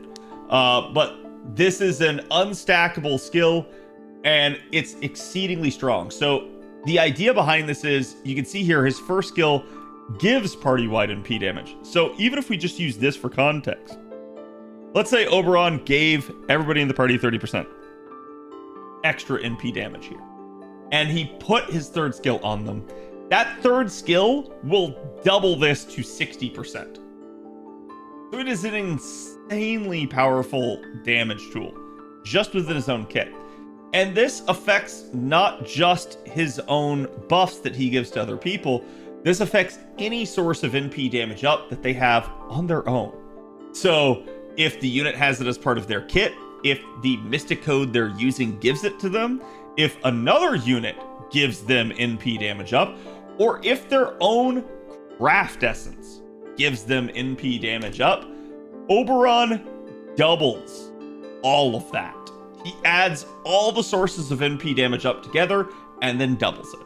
But this is an unstackable skill, and it's exceedingly strong. So the idea behind this is, you can see here, his first skill gives party-wide NP damage. So even if we just use this for context, let's say Oberon gave everybody in the party 30%. extra NP damage here. And he put his third skill on them. That third skill will double this to 60%. So it is an insanely powerful damage tool, just within his own kit. And this affects not just his own buffs that he gives to other people, this affects any source of NP damage up that they have on their own. So if the unit has it as part of their kit, if the mystic code they're using gives it to them, if another unit gives them NP damage up, or if their own craft essence gives them NP damage up, Oberon doubles all of that. He adds all the sources of NP damage up together and then doubles it.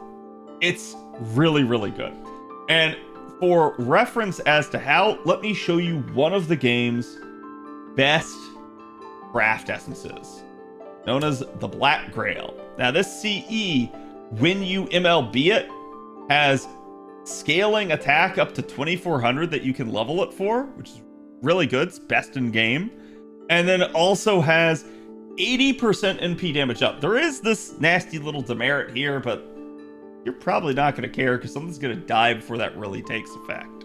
It's really, really good. And for reference as to how, let me show you one of the game's best craft essences, known as the Black Grail. Now this CE, when you MLB it, has scaling attack up to 2400 that you can level it for, which is really good. It's best in game. And then it also has 80% NP damage up. There is this nasty little demerit here, but you're probably not going to care because something's going to die before that really takes effect.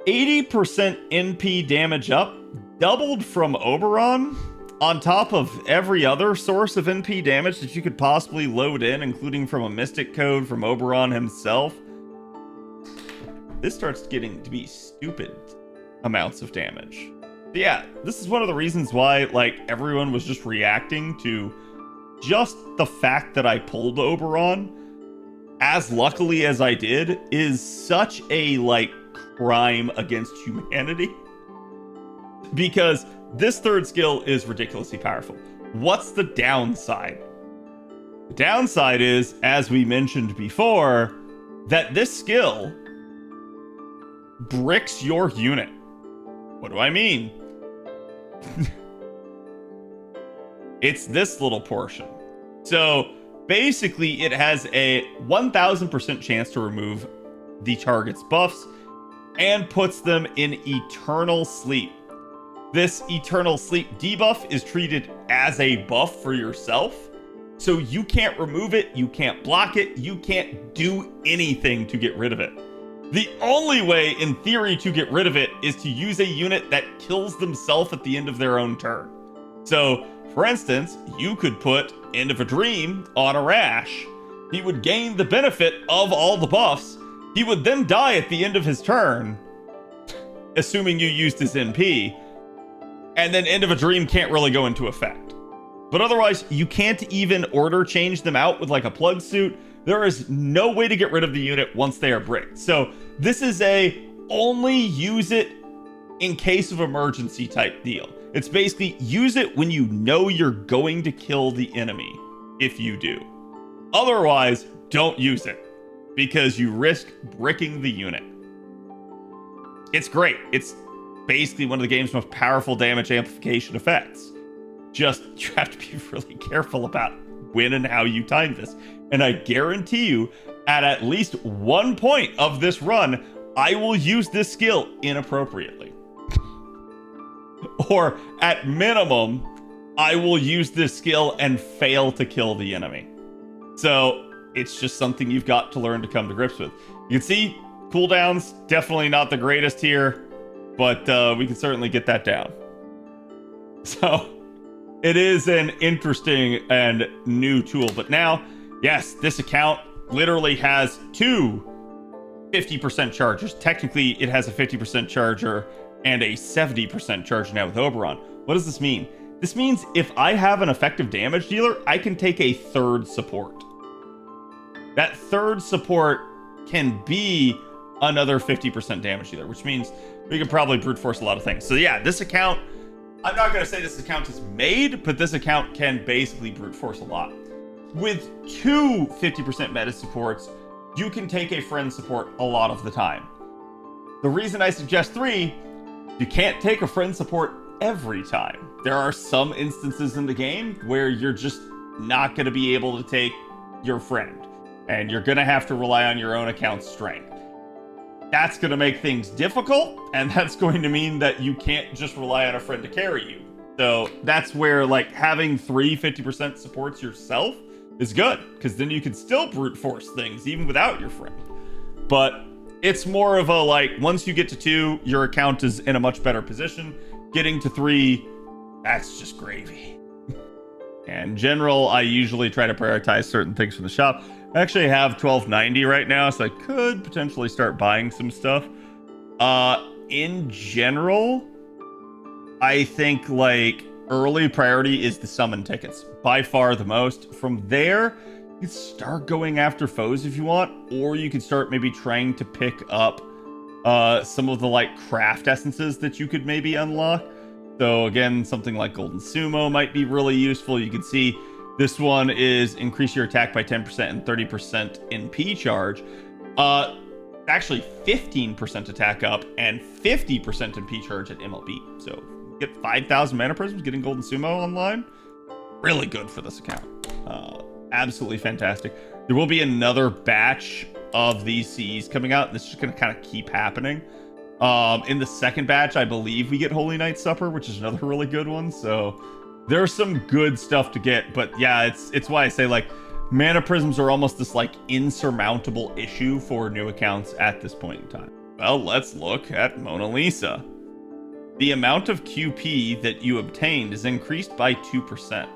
80% NP damage up, doubled from Oberon, on top of every other source of NP damage that you could possibly load in, including from a mystic code from Oberon himself. This starts getting to be stupid amounts of damage. But yeah, this is one of the reasons why, like, everyone was just reacting to just the fact that I pulled Oberon, as luckily as I did, is such a, like, crime against humanity. Because this third skill is ridiculously powerful. What's the downside? The downside is, as we mentioned before, that this skill bricks your unit. What do I mean? It's this little portion. So basically it has a 1000% chance to remove the target's buffs and puts them in eternal sleep. This eternal sleep debuff is treated as a buff for yourself. So you can't remove it, you can't block it, you can't do anything to get rid of it. The only way, in theory, to get rid of it is to use a unit that kills themselves at the end of their own turn. So, for instance, you could put End of a Dream on a Rash. He would gain the benefit of all the buffs. He would then die at the end of his turn, assuming you used his NP. And then End of a Dream can't really go into effect. But otherwise, you can't even order change them out with like a plug suit. There is no way to get rid of the unit once they are bricked. So this is a only use it in case of emergency type deal. It's basically use it when you know you're going to kill the enemy, if you do. Otherwise, don't use it because you risk bricking the unit. It's great. It's basically one of the game's most powerful damage amplification effects. Just, you have to be really careful about when and how you time this. And I guarantee you, at least one point of this run, I will use this skill inappropriately. Or at minimum, I will use this skill and fail to kill the enemy. So it's just something you've got to learn to come to grips with. You can see cooldowns, definitely not the greatest here, but we can certainly get that down. So it is an interesting and new tool. But now, yes, this account literally has two 50% chargers. Technically, it has a 50% charger and a 70% charger now with Oberon. What does this mean? This means if I have an effective damage dealer, I can take a third support. That third support can be another 50% damage dealer, which means we can probably brute force a lot of things. So yeah, this account, I'm not going to say this account is made, but this account can basically brute force a lot. With two 50% meta supports, you can take a friend support a lot of the time. The reason I suggest three, you can't take a friend support every time. There are some instances in the game where you're just not going to be able to take your friend, and you're going to have to rely on your own account's strength. That's going to make things difficult, and that's going to mean that you can't just rely on a friend to carry you. So that's where like having 50% supports yourself is good, because then you can still brute force things even without your friend. But it's more of a like, once you get to 2, your account is in a much better position. Getting to 3, that's just gravy. And in general, I usually try to prioritize certain things from the shop. I actually have 1290 right now, so I could potentially start buying some stuff. In general, I think like early priority is the summon tickets, by far the most. From there, you can start going after foes if you want, or you can start maybe trying to pick up some of the like craft essences that you could maybe unlock. So again, something like Golden Sumo might be really useful. You can see this one is increase your attack by 10% and 30% in P charge. Actually 15% attack up and 50% in P charge at MLB. So get 5,000 mana prisms, getting Golden Sumo online. Really good for this account. Absolutely fantastic. There will be another batch of these CEs coming out. This is just going to kind of keep happening. In the second batch, I believe we get Holy Night Supper, which is another really good one. So there's some good stuff to get. But yeah, it's why I say like mana prisms are almost this like insurmountable issue for new accounts at this point in time. Well, let's look at Mona Lisa. The amount of QP that you obtained is increased by 2%.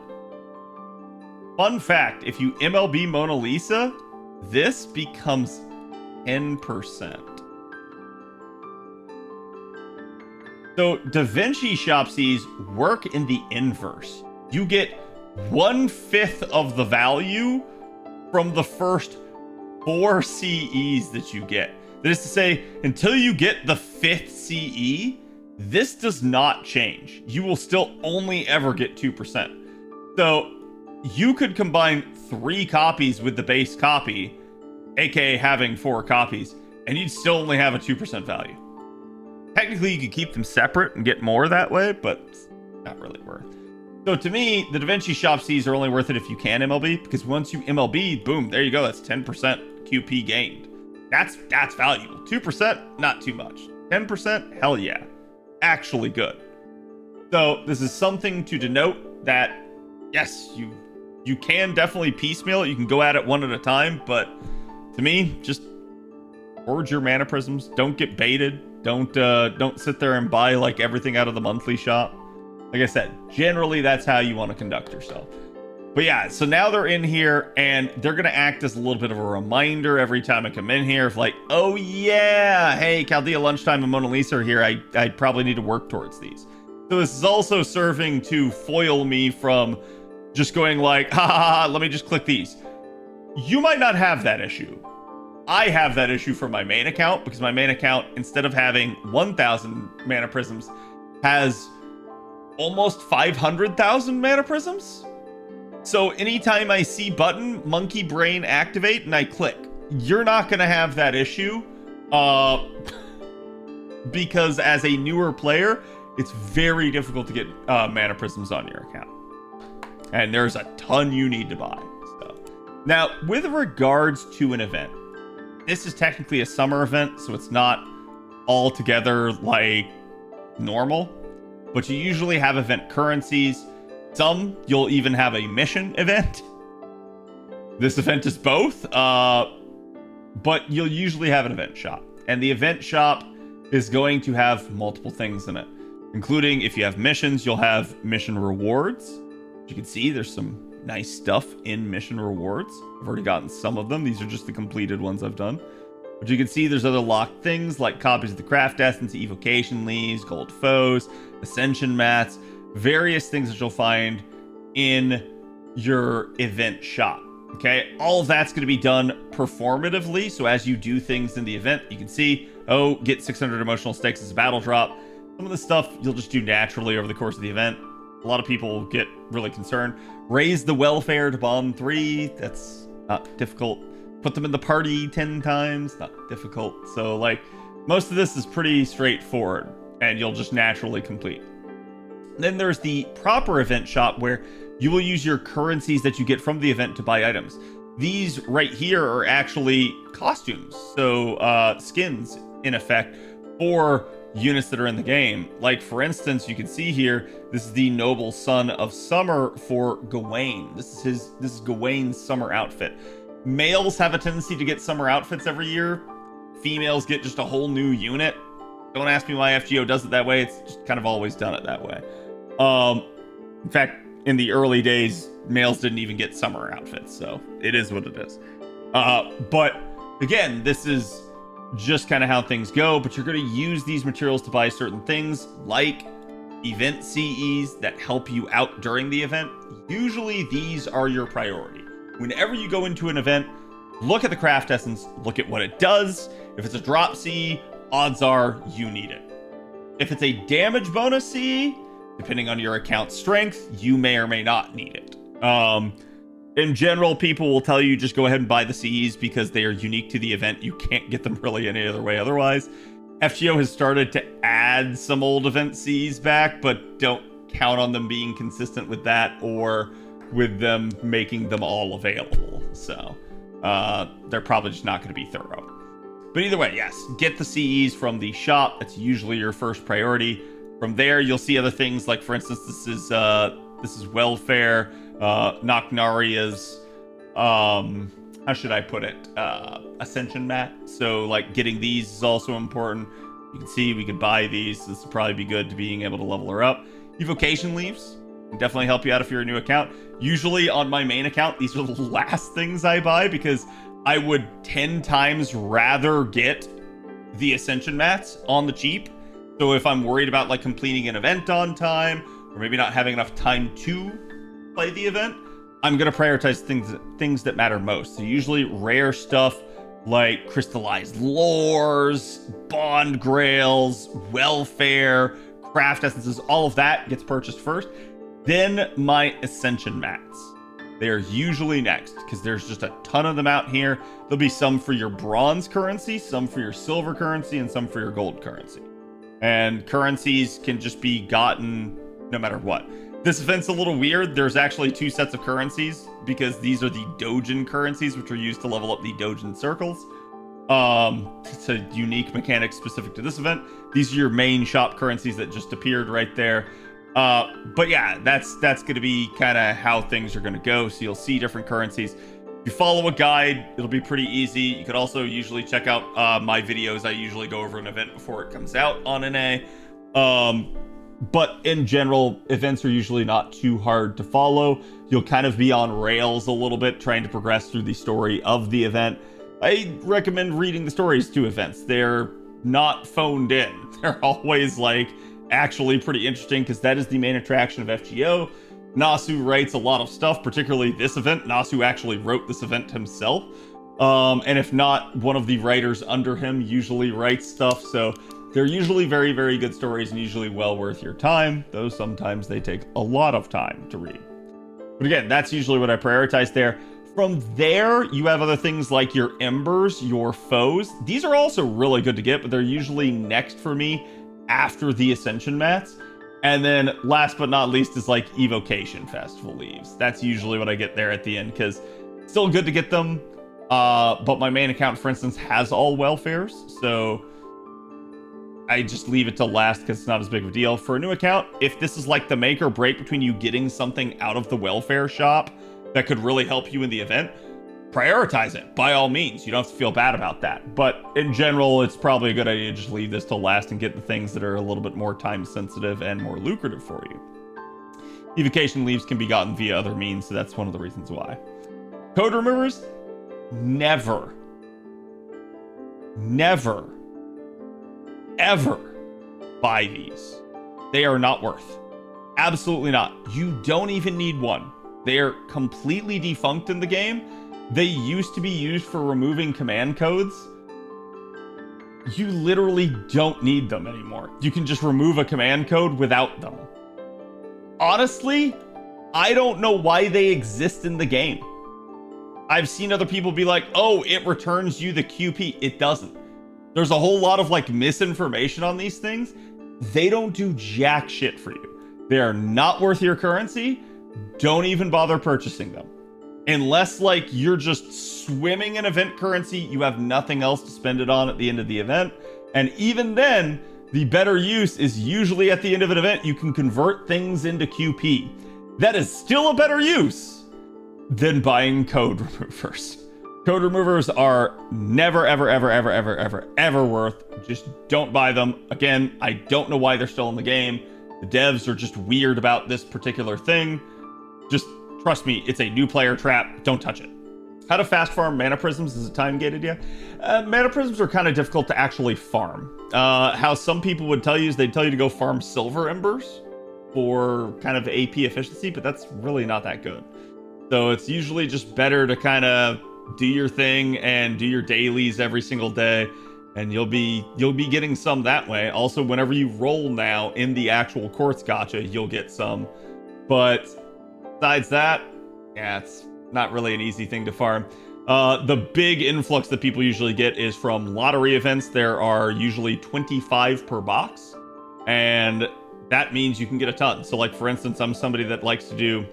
Fun fact, if you MLB Mona Lisa, this becomes 10%. So Da Vinci shop CEs work in the inverse. You get 1/5 of the value from the first 4 CEs that you get. That is to say, until you get the 5th CE, this does not change. You will still only ever get 2%. So you could combine 3 copies with the base copy, aka having 4 copies, and you'd still only have a 2% value. Technically, you could keep them separate and get more that way, but it's not really worth. So to me, the Da Vinci shop CEs are only worth it if you can MLB, because once you MLB, boom, there you go. That's 10% QP gained. That's valuable. 2%, not too much. 10%, hell yeah. Actually good. So this is something to denote that, yes, you can definitely piecemeal it. You can go at it one at a time, but to me, just forge your mana prisms. Don't get baited. Don't sit there and buy like everything out of the monthly shop. Like I said, generally that's how you want to conduct yourself. But yeah, so now they're in here and they're going to act as a little bit of a reminder every time I come in here of like, oh yeah, hey, Chaldea Lunchtime and Mona Lisa are here. I probably need to work towards these. So this is also serving to foil me from just going like, ha ha ha, let me just click these. You might not have that issue. I have that issue for my main account, because my main account, instead of having 1,000 mana prisms, has almost 500,000 mana prisms. So anytime I see button monkey brain activate and I click, you're not going to have that issue, because as a newer player, it's very difficult to get mana prisms on your account, and there's a ton you need to buy. So now, with regards to an event, this is technically a summer event, so it's not altogether like normal, but you usually have event currencies. Some you'll even have a mission event. This event is both, but you'll usually have an event shop, and the event shop is going to have multiple things in it, including if you have missions, you'll have mission rewards. As you can see, there's some nice stuff in mission rewards. I've already gotten some of them. These are just the completed ones I've done. But you can see there's other locked things like copies of the craft essence, evocation leaves, gold foes, ascension mats, various things that you'll find in your event shop. Okay, all of that's going to be done performatively. So as you do things in the event, you can see, oh, get 600 emotional stakes as a battle drop. Some of the stuff you'll just do naturally over the course of the event. A lot of people get really concerned. Raise the welfare to bomb 3. That's not difficult. Put them in the party 10 times. Not difficult. So like most of this is pretty straightforward and you'll just naturally complete. Then there's the proper event shop where you will use your currencies that you get from the event to buy items. These right here are actually costumes. So skins in effect for units that are in the game. Like, for instance, you can see here, this is the Noble Son of Summer for Gawain. This is Gawain's summer outfit. Males have a tendency to get summer outfits every year. Females get just a whole new unit. Don't ask me why FGO does it that way. It's just kind of always done it that way. In fact, in the early days, males didn't even get summer outfits, so it is what it is. But again, this is just kind of how things go, but you're going to use these materials to buy certain things like event CEs that help you out during the event. Usually these are your priority. Whenever you go into an event, look at the craft essence, look at what it does. If it's a drop CE, odds are you need it. If it's a damage bonus CE, depending on your account strength, you may or may not need it. In general, people will tell you just go ahead and buy the CEs because they are unique to the event. You can't get them really any other way otherwise. FGO has started to add some old event CEs back, but don't count on them being consistent with that or with them making them all available. So they're probably just not going to be thorough. But either way, yes, get the CEs from the shop. That's usually your first priority. From there, you'll see other things like, for instance, this is welfare. Nocnaria's, how should I put it? Ascension mat. So like getting these is also important. You can see we could buy these. This would probably be good to being able to level her up. Evocation leaves can definitely help you out if you're a new account. Usually on my main account, these are the last things I buy because I would 10 times rather get the Ascension mats on the cheap. So if I'm worried about like completing an event on time or maybe not having enough time to play the event, I'm going to prioritize things that matter most. So usually rare stuff like crystallized lores, bond grails, welfare, craft essences, all of that gets purchased first. Then my ascension mats. They are usually next because there's just a ton of them out here. There'll be some for your bronze currency, some for your silver currency, and some for your gold currency. And currencies can just be gotten no matter what. This event's a little weird. There's actually two sets of currencies because these are the Dojin currencies, which are used to level up the Dojin circles. It's a unique mechanic specific to this event. These are your main shop currencies that just appeared right there. But yeah, that's going to be kind of how things are going to go. So you'll see different currencies. If you follow a guide, it'll be pretty easy. You could also usually check out my videos. I usually go over an event before it comes out on NA. But in general, events are usually not too hard to follow. You'll kind of be on rails a little bit, trying to progress through the story of the event. I recommend reading the stories to events. They're not phoned in. They're always like actually pretty interesting because that is the main attraction of FGO. Nasu writes a lot of stuff, particularly this event. Nasu actually wrote this event himself. And if not, one of the writers under him usually writes stuff. So they're usually very, very good stories and usually well worth your time, though sometimes they take a lot of time to read. But again, that's usually what I prioritize there. From there, you have other things like your embers, your foes. These are also really good to get, but they're usually next for me after the ascension mats. And then last but not least is like evocation festival leaves. That's usually what I get there at the end because it's still good to get them. But my main account, for instance, has all welfares. So I just leave it till last because it's not as big of a deal. For a new account, if this is like the make or break between you getting something out of the welfare shop that could really help you in the event, prioritize it by all means. You don't have to feel bad about that. But in general, it's probably a good idea to just leave this till last and get the things that are a little bit more time sensitive and more lucrative for you. Evocation leaves can be gotten via other means, so that's one of the reasons why. Code removers, never, ever buy these. They are not worth. Absolutely not. You don't even need one. They are completely defunct in the game. They used to be used for removing command codes. You literally don't need them anymore. You can just remove a command code without them. Honestly, I don't know why they exist in the game. I've seen other people be like, oh, it returns you the QP. It doesn't. There's a whole lot of like misinformation on these things. They don't do jack shit for you. They are not worth your currency. Don't even bother purchasing them. Unless like you're just swimming in event currency, you have nothing else to spend it on at the end of the event. And even then, The better use is usually at the end of an event, you can convert things into QP. That is still a better use than buying code removers. Code removers are never, ever, ever, ever, ever, ever, ever worth. Just don't buy them. Again, I don't know why they're still in the game. The devs are just weird about this particular thing. Just trust me, it's a new player trap. Don't touch it. How to fast farm mana prisms? Is it time gated? Yeah. Mana prisms are kind of difficult to actually farm. How some people would tell you is they'd tell you to go farm silver embers for kind of AP efficiency, but that's really not that good. So it's usually just better to kind of do your thing and do your dailies every single day, and you'll be getting some that way. Also, whenever you roll now in the actual Quartz gacha, you'll get some. But besides that, yeah, it's not really an easy thing to farm. The big influx that people usually get is from lottery events. There are usually 25 per box, and that means you can get a ton. So like, for instance, I'm somebody that likes to do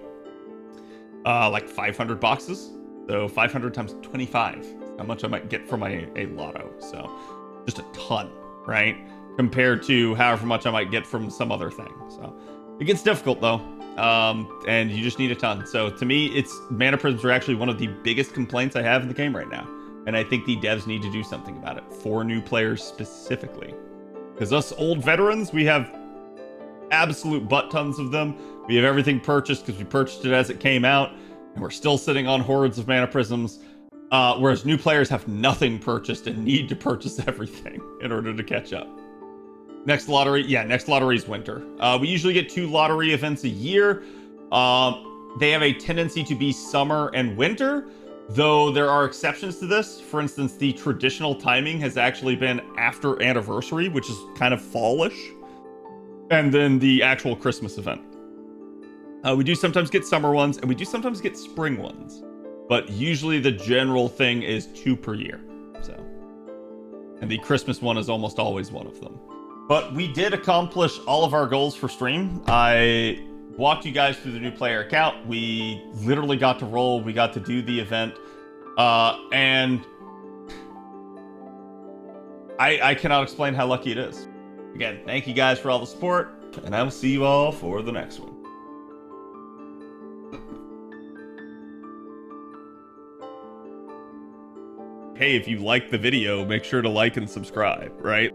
like 500 boxes. So 500 times 25, how much I might get from a lotto. So just a ton, right? Compared to however much I might get from some other thing. So it gets difficult though. And you just need a ton. So to me, mana prisms are actually one of the biggest complaints I have in the game right now. And I think the devs need to do something about it for new players specifically. Because us old veterans, we have absolute butt tons of them. We have everything purchased because we purchased it as it came out. And we're still sitting on hordes of mana prisms, whereas new players have nothing purchased and need to purchase everything in order to catch up. Next lottery is winter. We usually get 2 lottery events a year. They have a tendency to be summer and winter, though there are exceptions to this. For instance, the traditional timing has actually been after anniversary, which is kind of fallish, and then the actual Christmas event. We do sometimes get summer ones, and we do sometimes get spring ones. But usually the general thing is 2 per year. So, and the Christmas one is almost always one of them. But we did accomplish all of our goals for stream. I walked you guys through the new player account. We literally got to roll. We got to do the event. And I cannot explain how lucky it is. Again, thank you guys for all the support, and I will see you all for the next one. Hey, if you liked the video, make sure to like and subscribe, right?